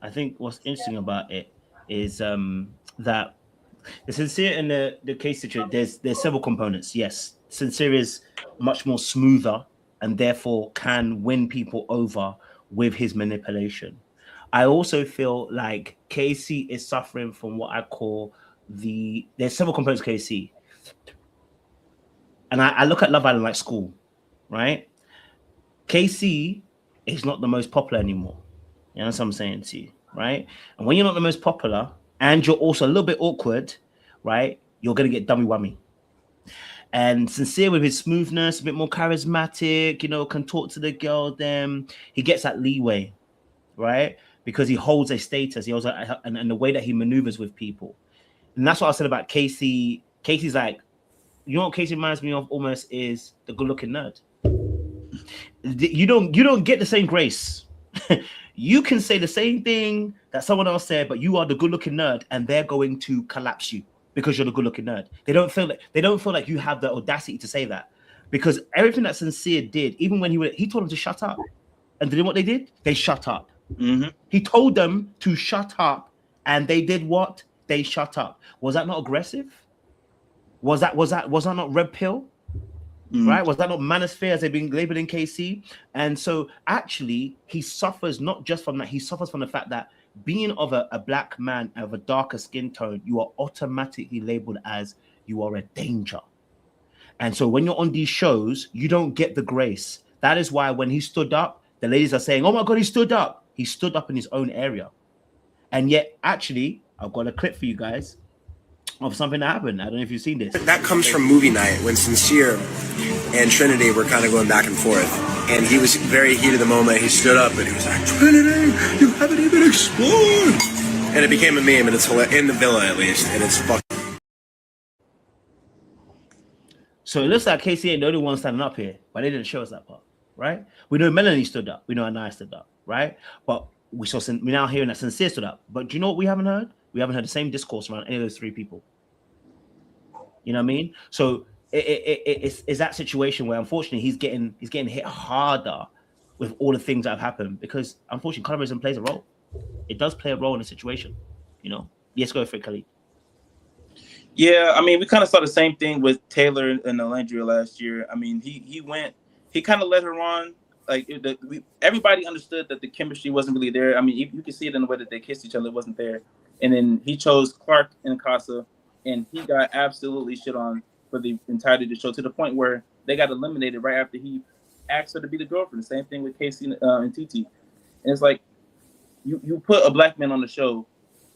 I think what's interesting about it is that the Sincere and the case situation, there's several components. Yes, Sincere is much more smoother and therefore can win people over with his manipulation. I also feel like KC is suffering from what I call there's several components of KC. And I look at Love Island like school, right? KC is not the most popular anymore. You know what I'm saying to you, right? And when you're not the most popular and you're also a little bit awkward, right? You're going to get dummy whammy. And Sincere with his smoothness, a bit more charismatic, you know, can talk to the girl, he gets that leeway, right? Because he holds a status, he also and the way that he maneuvers with people. And that's what I said about Casey. Casey's like, you know what Casey reminds me of almost is the good-looking nerd. You don't get the same grace. You can say the same thing that someone else said, but you are the good-looking nerd, and they're going to collapse you because you're the good-looking nerd. They don't feel like you have the audacity to say that, because everything that Sincere did, even when he told them to shut up, and you know what they did? They shut up. Mm-hmm. He told them to shut up, and they did what? They shut up. Was that not aggressive? Was that not red pill? Right? Was that not manosphere as they've been labeled in KC? And so actually he suffers not just from that, he suffers from the fact that being of a black man of a darker skin tone, you are automatically labeled as you are a danger. And so when you're on these shows, you don't get the grace. That is why when he stood up, the ladies are saying, oh my God, he stood up. He stood up in his own area. And yet actually, I've got a clip for you guys of something that happened. I don't know if you've seen this. That comes from movie night when Sincere and Trinity were kind of going back and forth. And he was very heated of the moment. He stood up and he was like, Trinity, you haven't even explored. And it became a meme, and it's in the villa at least. And it's fucking. So it looks like KC ain't the only one standing up here, but they didn't show us that part, right? We know Melanie stood up. We know Anaya stood up, right? But we're now hearing that Sincere stood up. But do you know what we haven't heard? We haven't heard the same discourse around any of those three people. You know what I mean? So it's that situation where unfortunately he's getting hit harder with all the things that have happened because unfortunately colorism plays a role. It does play a role in the situation. You know. Yes, go for it, Khalid. Yeah, I mean, we kind of saw the same thing with Taylor and Alandria last year. I mean, he kind of led her on. Like everybody understood that the chemistry wasn't really there. I mean, you can see it in the way that they kissed each other; it wasn't there. And then he chose Clark and Casa, and he got absolutely shit on for the entirety of the show to the point where they got eliminated right after he asked her to be the girlfriend. Same thing with Casey and TT. And it's like you put a black man on the show,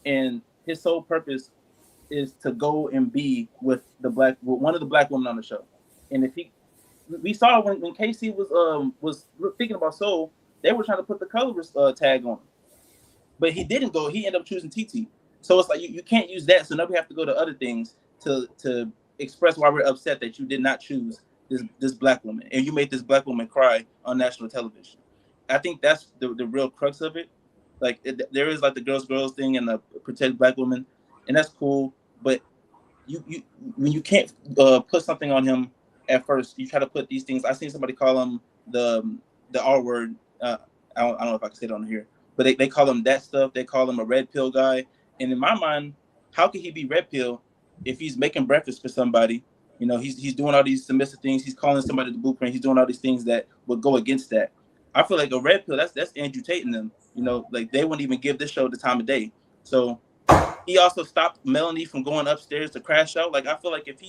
and his sole purpose is to go and be with one of the black women on the show. And if we saw when Casey was thinking about Soul, they were trying to put the colorist tag on him, but he didn't go. He ended up choosing TT. So it's like you can't use that. So now we have to go to other things to express why we're upset that you did not choose this black woman and you made this black woman cry on national television. I think that's the real crux of it. Like there is like the girls thing and the protect black women, and that's cool. But when you can't put something on him at first, you try to put these things. I seen somebody call him the R word. I don't know if I can say it on here, but they call him that stuff. They call him a red pill guy. And in my mind, how could he be red pill if he's making breakfast for somebody? You know, he's doing all these submissive things. He's calling somebody the blueprint. He's doing all these things that would go against that. I feel like a red pill. That's Andrew Tate and them. You know, like they wouldn't even give this show the time of day. So he also stopped Melanie from going upstairs to crash out. Like I feel like if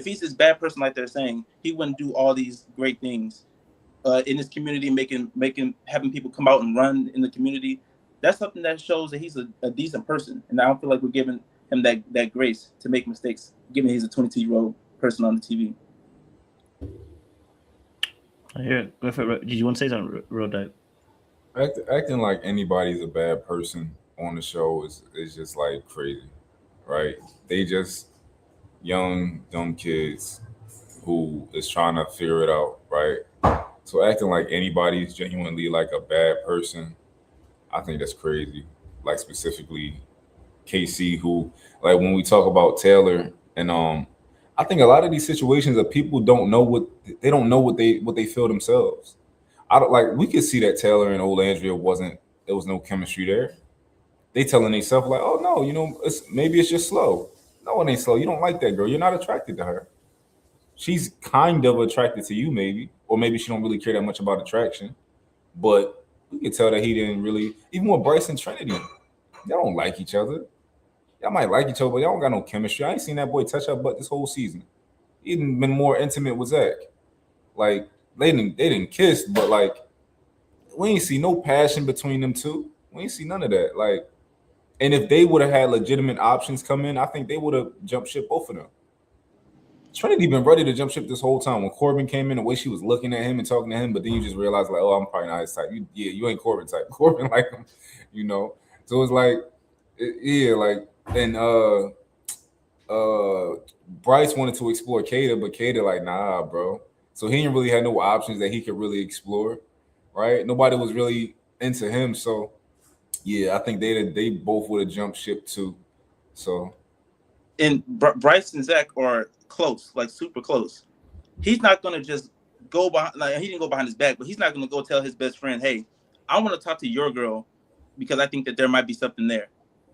he's this bad person like they're saying, he wouldn't do all these great things in his community, having people come out and run in the community. That's something that shows that he's a decent person. And I don't feel like we're giving him that grace to make mistakes, given he's a 22-year-old person on the TV. I hear it. Go for it. Did you want to say something real dope? Acting like anybody's a bad person on the show is just like crazy, right? They just young, dumb kids who is trying to figure it out, right? So acting like anybody's genuinely like a bad person, I think that's crazy. Like specifically KC, who like when we talk about Taylor and I think a lot of these situations that people don't know what they feel themselves. I don't like we could see that Taylor and old Andrea there was no chemistry there. They telling themselves like, oh no, you know, maybe it's just slow. No, it ain't slow. You don't like that girl. You're not attracted to her. She's kind of attracted to you, maybe, or maybe she don't really care that much about attraction. But we could tell that he didn't really. Even with Bryce and Trinity, y'all don't like each other. Y'all might like each other, but y'all don't got no chemistry. I ain't seen that boy touch her butt this whole season. He didn't been more intimate with Zach. Like they didn't kiss, but like we ain't see no passion between them two. We ain't see none of that. Like, and if they would have had legitimate options come in, I think they would have jumped ship both of them. Trinity been ready to jump ship this whole time. When Corbin came in, the way she was looking at him and talking to him, but then you just realize like, oh, I'm probably not his type. You ain't Corbin type. Corbin like him, you know. So it's like, and Bryce wanted to explore Kata, but Kata like, nah, bro. So he didn't really have no options that he could really explore, right? Nobody was really into him. So yeah, I think they both would have jumped ship too. So and Bryce and Zach are close, like super close. He's not gonna just go behind. Like he didn't go behind his back, but he's not gonna go tell his best friend, "Hey, I want to talk to your girl because I think that there might be something there."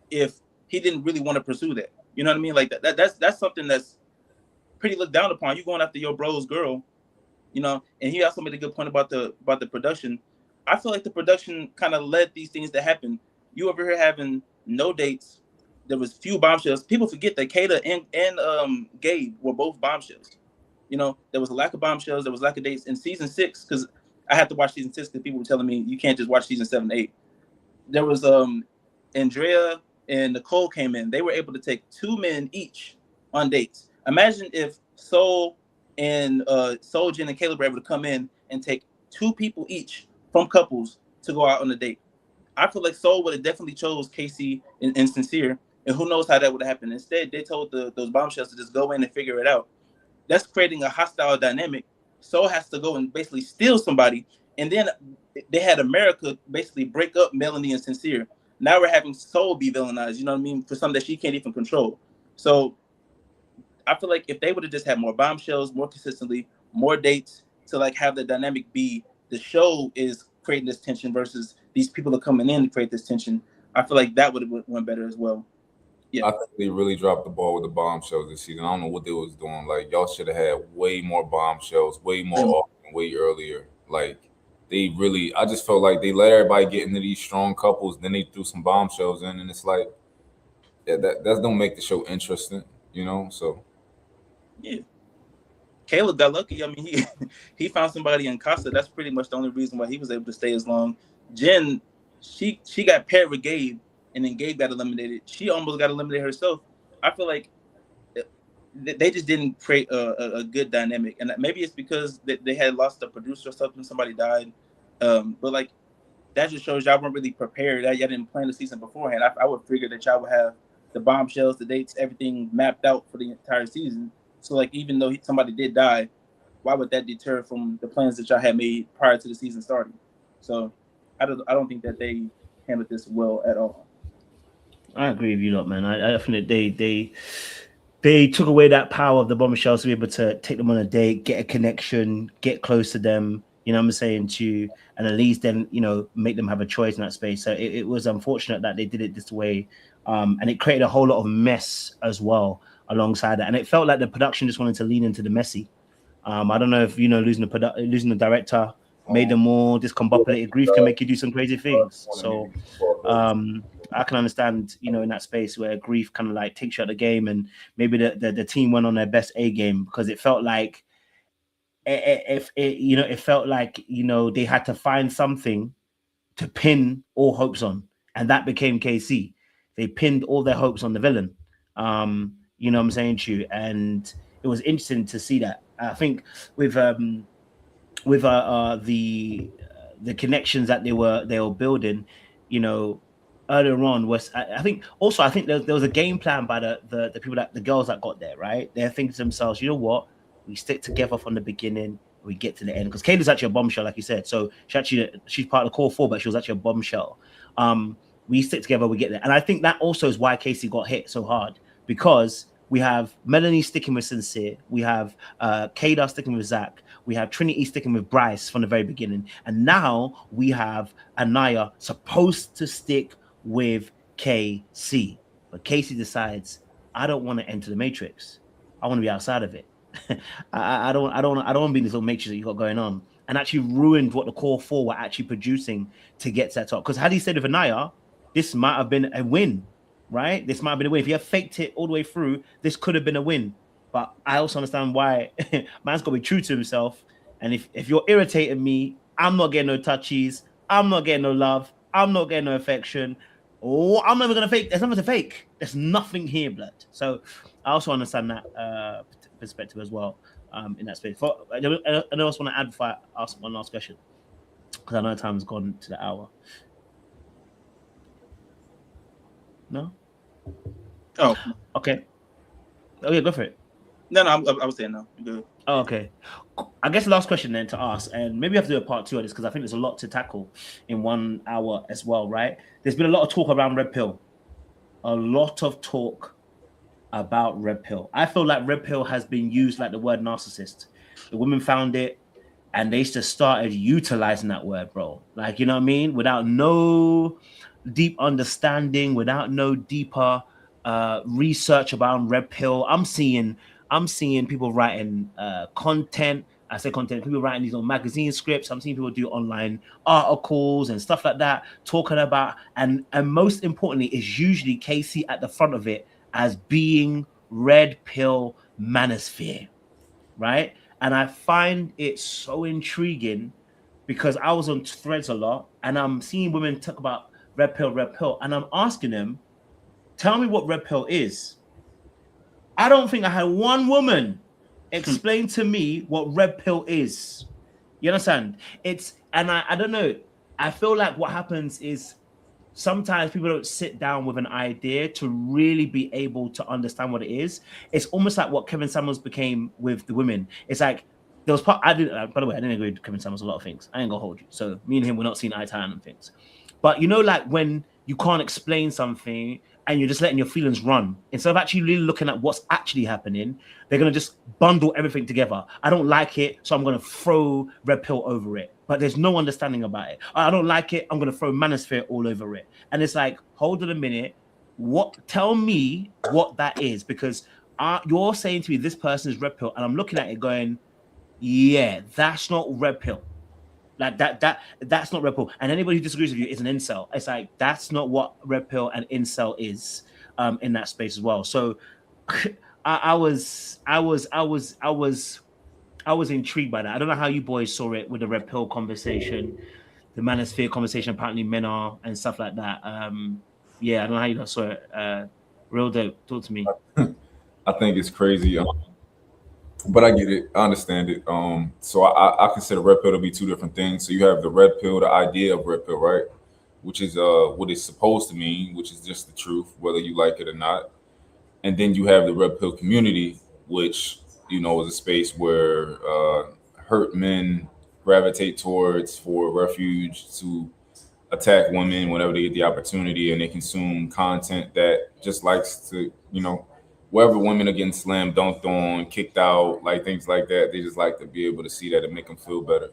If he didn't really want to pursue that, you know what I mean? Like that's something that's pretty looked down upon. You going after your bro's girl, you know. And he also made a good point about the production. I feel like the production kind of led these things to happen. You over here having no dates. There was few bombshells. People forget that Kata and Gabe were both bombshells. You know, there was a lack of bombshells. There was lack of dates in season 6 because I had to watch season 6 because people were telling me you can't just watch season 7 and 8. There was Andrea and Nicole came in. They were able to take 2 men each on dates. Imagine if Soul and Soul, Jen, and Caleb were able to come in and take 2 people each from couples to go out on a date. I feel like Soul would have definitely chose Casey and Sincere. And who knows how that would happen. Instead, they told those bombshells to just go in and figure it out. That's creating a hostile dynamic. Soul has to go and basically steal somebody. And then they had America basically break up Melanie and Sincere. Now we're having Soul be villainized, you know what I mean, for something that she can't even control. So I feel like if they would have just had more bombshells, more consistently, more dates to like have the dynamic be the show is creating this tension versus these people are coming in to create this tension, I feel like that would have went better as well. Yeah. I think they really dropped the ball with the bombshells this season. I don't know what they was doing. Like y'all should have had way more bombshells, way more often, way earlier. Like they really, I just felt like they let everybody get into these strong couples, then they threw some bombshells in, and it's like, yeah, that don't make the show interesting, you know. So yeah, Caleb got lucky. I mean, he found somebody in Casa. That's pretty much the only reason why he was able to stay as long. Jen, she got paired with Gabe, and then Gabe got eliminated. She almost got eliminated herself. I feel like they just didn't create a good dynamic, and maybe it's because they had lost a producer or something. Somebody died, but like that just shows y'all weren't really prepared. Y'all didn't plan the season beforehand. I would figure that y'all would have the bombshells, the dates, everything mapped out for the entire season. So like even though somebody did die, why would that deter from the plans that y'all had made prior to the season starting? So I don't think that they handled this well at all. I agree with you, lot, man. I think they took away that power of the bombshells to be able to take them on a date, get a connection, get close to them. You know what I'm saying, to and at least then make them have a choice in that space. So it was unfortunate that they did it this way, and it created a whole lot of mess as well alongside that. And it felt like the production just wanted to lean into the messy. I don't know if losing the director made them more discombobulated. Grief can make you do some crazy things. So I can understand, in that space where grief kind of like takes you out of the game, and maybe the team went on their best A game, because it felt like it felt like they had to find something to pin all hopes on, and that became KC. They pinned all their hopes on the villain. You know what I'm saying to you, and it was interesting to see that. I think with the connections that they were building, earlier on was I think there was a game plan by the people, that the girls that got there, right? They're thinking to themselves, you know what, we stick together from the beginning, we get to the end, because Kayla's actually a bombshell, like you said. So she's part of the core 4, but she was actually a bombshell. We stick together, we get there, and I think that also is why Casey got hit so hard, because we have Melanie sticking with Sincere, we have Kayla sticking with Zach, we have Trinity sticking with Bryce from the very beginning, and now we have Anaya supposed to stick with KC, but Casey decides, I don't want to enter the Matrix. I want to be outside of it. I don't want to be in this little Matrix that you got going on, and actually ruined what the core 4 were actually producing to get set up. Because had he stayed with Anaya, this might have been a win, right? This might have been a win. If he had faked it all the way through, this could have been a win. But I also understand why man's got to be true to himself. And if you're irritating me, I'm not getting no touchies. I'm not getting no love. I'm not getting no affection. Oh, I'm never gonna fake. There's nothing to fake. There's nothing here, blood. So I also understand that perspective as well in that space. I also want to add before I ask one last question, because I know time's gone to the hour. No. Oh. Okay. Oh yeah, go for it. No, I was saying no. Good. Oh, okay. I guess the last question then to ask, and maybe we have to do a part 2 of this, because I think there's a lot to tackle in 1 hour as well, right? There's been a lot of talk around Red Pill. A lot of talk about Red Pill. I feel like Red Pill has been used like the word narcissist. The women found it, and they just started utilizing that word, bro. Like, you know what I mean? Without no deep understanding, without no deeper research about Red Pill. I'm seeing people writing content. I say content, people writing these on magazine scripts. I'm seeing people do online articles and stuff like that, talking about, and most importantly, is usually Casey at the front of it as being Red Pill manosphere, right? And I find it so intriguing, because I was on Threads a lot, and I'm seeing women talk about Red Pill, and I'm asking them, tell me what Red Pill is. I don't think I had one woman explain to me what Red Pill is. You understand? I don't know. I feel like what happens is sometimes people don't sit down with an idea to really be able to understand what it is. It's almost like what Kevin Samuels became with the women. It's like there was part. By the way, I didn't agree with Kevin Samuels a lot of things. I ain't gonna hold you. So me and him, we're not seeing eye to eye on things. But like when you can't explain something, and you're just letting your feelings run. Instead of actually really looking at what's actually happening, they're going to just bundle everything together. I don't like it, so I'm going to throw red pill over it. But there's no understanding about it. I don't like it, I'm going to throw manosphere all over it. And it's like, hold on a minute. Tell me what that is, because you're saying to me this person is red pill, and I'm looking at it going, yeah, that's not red pill. Like that's not red pill. And anybody who disagrees with you is an incel. It's like, that's not what red pill and incel is in that space as well. So I was intrigued by that. I don't know how you boys saw it with the red pill conversation, the manosphere conversation. Apparently men are and stuff like that. Yeah, I don't know how you guys saw it. Real dope. Talk to me. I think it's crazy, but I get it. I understand it. So I consider red pill to be two different things. So you have the red pill, the idea of red pill, right? Which is what it's supposed to mean, which is just the truth, whether you like it or not. And then you have the red pill community, which, you know, is a space where hurt men gravitate towards for refuge to attack women whenever they get the opportunity, and they consume content that just likes to, you know, wherever women are getting slammed dunked on, kicked out, like things like that, they just like to be able to see that and make them feel better.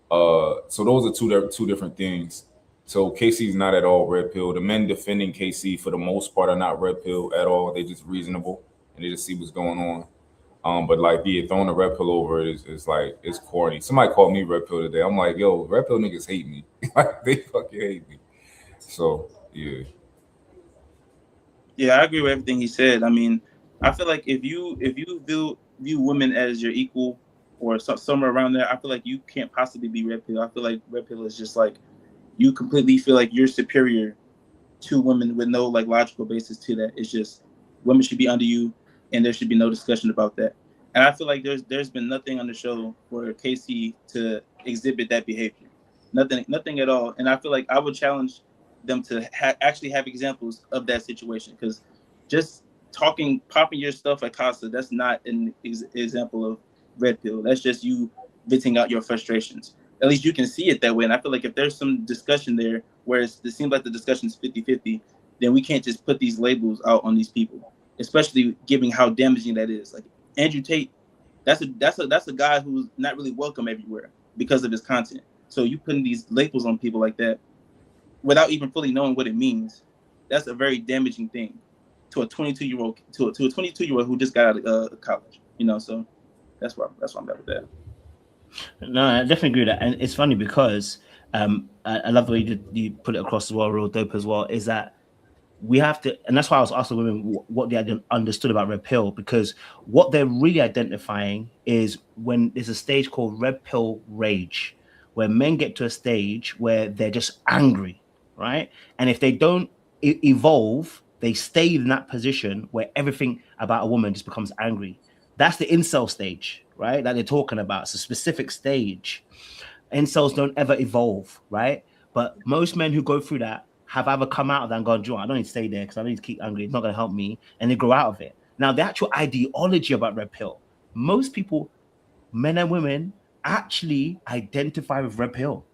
So those are two different things. So KC's not at all red pill. The men defending KC for the most part are not red pill at all. They're just reasonable and they just see what's going on. But like, yeah, throwing a red pill over it is like, it's corny. Somebody called me red pill today. I'm like, yo, red pill niggas hate me. Like, they fucking hate me. So yeah. Yeah, I agree with everything he said. I mean, I feel like if you view women as your equal or somewhere around there, I feel like you can't possibly be red pill. I feel like red pill is just like, you completely feel like you're superior to women with no like logical basis to that. It's just women should be under you, and there should be no discussion about that. And I feel like there's been nothing on the show for KC to exhibit that behavior, nothing at all. And I feel like I would challenge them to actually have examples of that situation, because just popping your stuff at Casa, that's not an example of red pill. That's just you venting out your frustrations. At least you can see it that way. And I feel like if there's some discussion there where it seems like the discussion is 50-50, then we can't just put these labels out on these people, especially given how damaging that is. Like Andrew Tate, that's a guy who's not really welcome everywhere because of his content. So you putting these labels on people like that without even fully knowing what it means, that's a very damaging thing to a 22-year-old to a 22-year-old who just got out of college. You know, so that's why I'm at with that. No, I definitely agree with that. And it's funny because I love the way you put it across as well, real dope as well, is that we have to, and that's why I was asking women what they understood about red pill, because what they're really identifying is when there's a stage called red pill rage, where men get to a stage where they're just angry, right? And if they don't evolve, they stay in that position where everything about a woman just becomes angry. That's the incel stage, right? That they're talking about. It's a specific stage. Incels don't ever evolve, right? But most men who go through that have either come out of that and gone, I don't need to stay there because I don't need to keep angry. It's not going to help me. And they grow out of it. Now, the actual ideology about red pill, most people, men and women, actually identify with red pill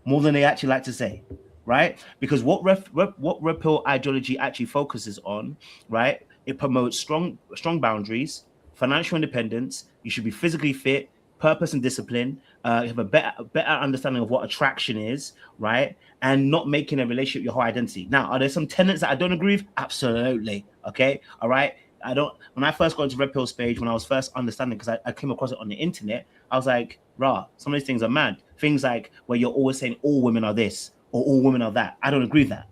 more than they actually like to say, right? Because what red pill ideology actually focuses on, right? It promotes strong boundaries, financial independence. You should be physically fit, purpose and discipline. You have a better understanding of what attraction is, right? And not making a relationship your whole identity. Now, are there some tenets that I don't agree with? Absolutely. Okay. All right. When I first got into red pill page, when I was first understanding, because I came across it on the internet, I was like, some of these things are mad. Things like where you're always saying all women are this or all women are that. I don't agree with that.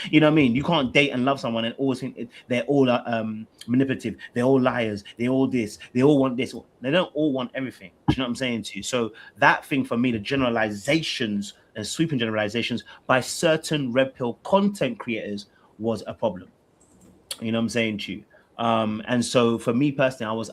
You know what I mean? You can't date and love someone and always think they're all manipulative. They're all liars. They all this. They all want this. They don't all want everything. Do you know what I'm saying to you? So that thing for me, the generalizations and sweeping generalizations by certain red pill content creators was a problem. You know what I'm saying to you? And so for me personally,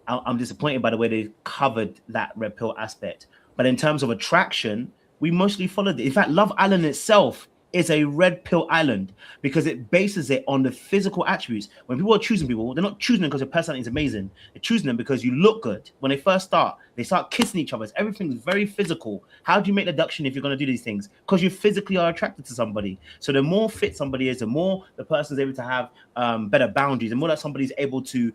I'm disappointed by the way they covered that red pill aspect. But in terms of attraction, we mostly followed it. In fact, Love Island itself is a red pill island because it bases it on the physical attributes. When people are choosing people, they're not choosing them because their personality is amazing. They're choosing them because you look good. When they first start, they start kissing each other. Everything's very physical. How do you make the deduction if you're going to do these things? Because you physically are attracted to somebody. So the more fit somebody is, the more the person's able to have better boundaries, the more that somebody's able to,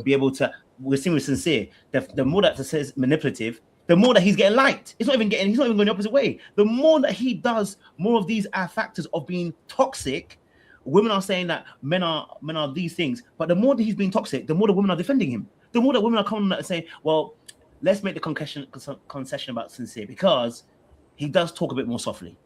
be able to. We're seeing with Sincere. The more that Sincere is manipulative, the more that he's getting liked. He's not even going the opposite way. The more that he does more of these factors of being toxic, women are saying that men are these things. But the more that he's being toxic, the more the women are defending him. The more that women are coming and saying, well, let's make the concession about Sincere because he does talk a bit more softly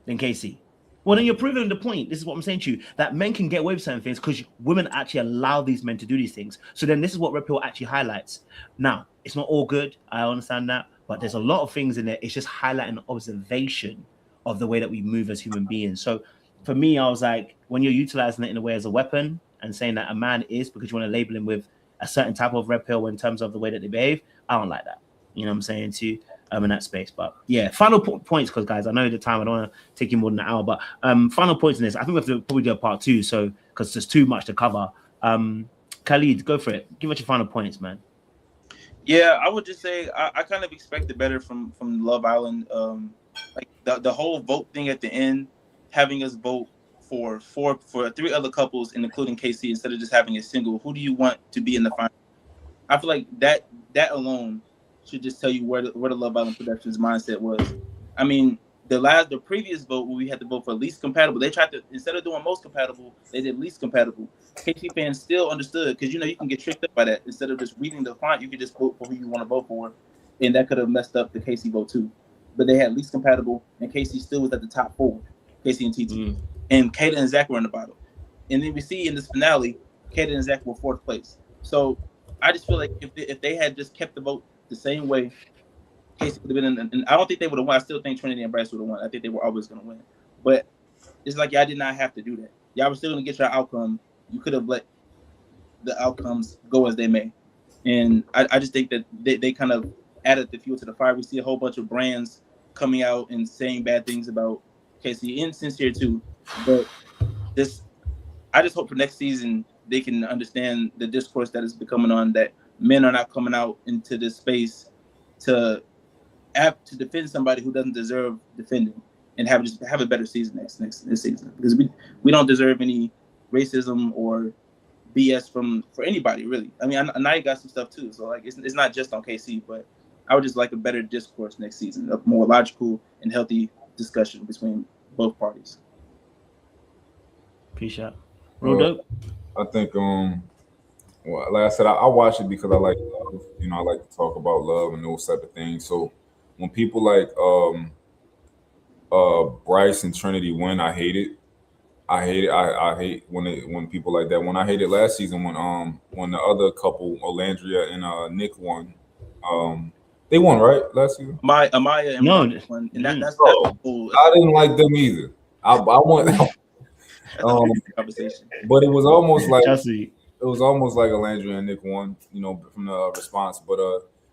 than KC. Well, then you're proving the point. This is what I'm saying to you, that men can get away with certain things because women actually allow these men to do these things. So then this is what Red Pill actually highlights. Now, it's not all good. I understand that. But there's a lot of things in there. It's just highlighting observation of the way that we move as human beings. So for me, I was like, when you're utilizing it in a way as a weapon and saying that a man is because you want to label him with a certain type of Red Pill in terms of the way that they behave, I don't like that. You know what I'm saying to you? In that space. But yeah, final points, because guys, I know the time, I don't want to take you more than an hour, but final points in this. I think we have to probably do a part 2, so because there's too much to cover. Khalid, go for it. Give us your final points, man. Yeah, I would just say I kind of expected better from Love Island. Like the whole vote thing at the end, having us vote for 3 other couples, and including KC, instead of just having a single. Who do you want to be in the final? I feel like that alone should just tell you where the Love Island Productions mindset was. I mean, the previous vote where we had to vote for least compatible, they tried to, instead of doing most compatible, they did least compatible. KC fans still understood, because you can get tricked up by that. Instead of just reading the font, you could just vote for who you want to vote for, and that could have messed up the KC vote too. But they had least compatible, and KC still was at the top 4, KC and TT. And Kayla and Zach were in the bottom. And then we see in this finale, Kayla and Zach were 4th place. So I just feel like if they had just kept the vote the same way, KC would have been in, and I don't think they would have won. I still think Trinity and Bryce would have won. I think they were always going to win. But it's like y'all did not have to do that. Y'all were still going to get your outcome. You could have let the outcomes go as they may. And I just think that they kind of added the fuel to the fire. We see a whole bunch of brands coming out and saying bad things about KC and Sincere too. But I just hope for next season they can understand the discourse that is becoming on, that men are not coming out into this space to defend somebody who doesn't deserve defending, and have a better season next season, because we don't deserve any racism or BS for anybody, really. I mean, I you got some stuff too, so like it's not just on KC, but I would just like a better discourse next season, a more logical and healthy discussion between both parties. Appreciate it. I think well, like I said, I watch it because I like love. I like to talk about love and those type of things. So when people like Bryce and Trinity win, I hate it. I hate when people like that. When I hated last season when the other couple, Olandria and Nick won. They won, right, last season? Amaya and no, won, and that's cool. I didn't like them either. I want conversation. But it was almost like Chelsea. It was almost like Alandria and Nick won, from the response. But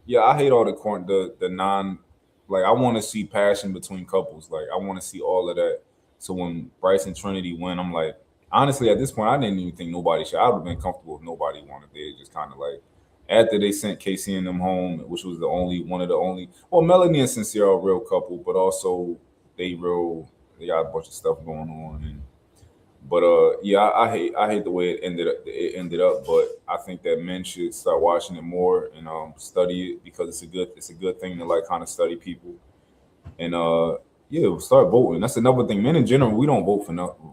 yeah, I hate all the non, like I want to see passion between couples. Like I want to see all of that. So when Bryce and Trinity win, I'm like, honestly, at this point, I didn't even think nobody should. I would have been comfortable if nobody won. If they just kind of like, after they sent KC and them home, which was one of the only. Well, Melanie and Sincere are a real couple, but also they got a bunch of stuff going on. But yeah, I hate the way it ended up. But I think that men should start watching it more and study it, because it's a good thing to like kind of study people. And yeah, start voting. That's another thing. Men in general, we don't vote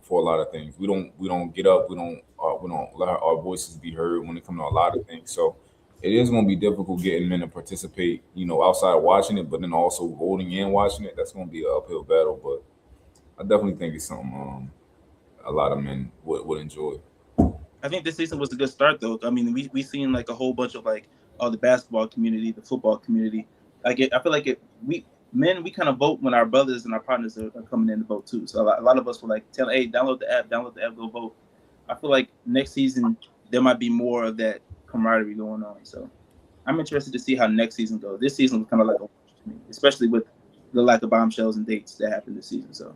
for a lot of things. We don't get up. We don't let our voices be heard when it comes to a lot of things. So it is going to be difficult getting men to participate, outside of watching it, but then also voting and watching it. That's going to be an uphill battle. But I definitely think it's something a lot of men would enjoy. I think this season was a good start, though. I mean, we seen like a whole bunch of like the basketball community, the football community. I feel like we kind of vote when our brothers and our partners are coming in to vote too. So a lot of us were like, hey, download the app, go vote. I feel like next season there might be more of that camaraderie going on. So I'm interested to see how next season goes. This season was kind of like a wash to me, especially with the lack of bombshells and dates that happened this season. So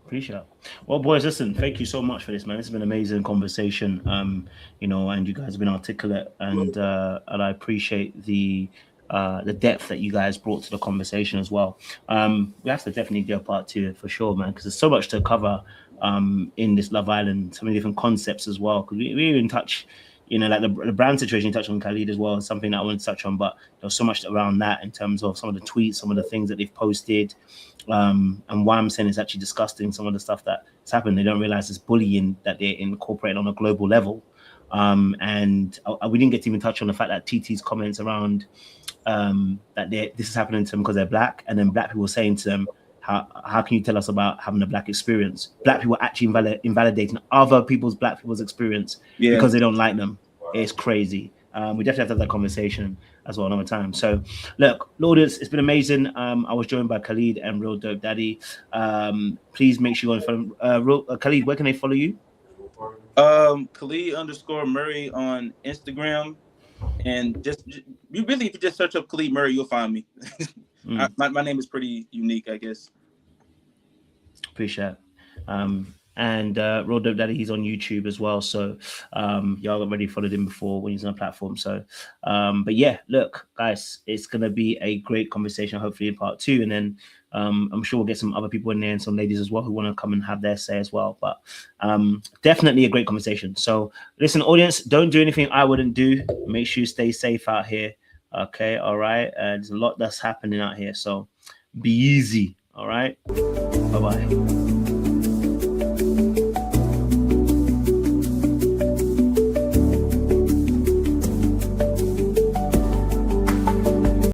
Appreciate it. Well, boys, listen, thank you so much for this, man. It's been an amazing conversation. You know, and you guys have been articulate, and I appreciate the depth that you guys brought to the conversation as well. We have to definitely do a part 2 for sure, man, because there's so much to cover in this Love Island, so many different concepts as well. Because we even touch, you know, like the brand situation you touched on, Khalid, as well, is something that I wanted to touch on, but there's so much around that in terms of some of the tweets, some of the things that they've posted, and why I'm saying it's actually disgusting, some of the stuff that's happened. They don't realize it's bullying that they're incorporating on a global level. And we didn't get to even touch on the fact that TT's comments around that this is happening to them because they're black, and then black people saying to them, how can you tell us about having a black experience? Black people actually invalidating other black people's experience because they don't like them. It's crazy. We definitely have to have that conversation as well another time. So look, audience, it's been amazing. I was joined by Khalid and Real Dope Daddy. Please make sure you follow Khalid. Where can they follow you? Khalid_Murray on Instagram, and if you just search up Khalid Murray, you'll find me. My name is pretty unique, I guess. Appreciate it. And Real Dope Daddy, he's on YouTube as well. So y'all already followed him before when he's on a platform. So but yeah, look, guys, it's gonna be a great conversation, hopefully in part 2. And then I'm sure we'll get some other people in there and some ladies as well who want to come and have their say as well. But definitely a great conversation. So listen, audience, don't do anything I wouldn't do. Make sure you stay safe out here. Okay, all right. There's a lot that's happening out here. So be easy. All right. Bye-bye.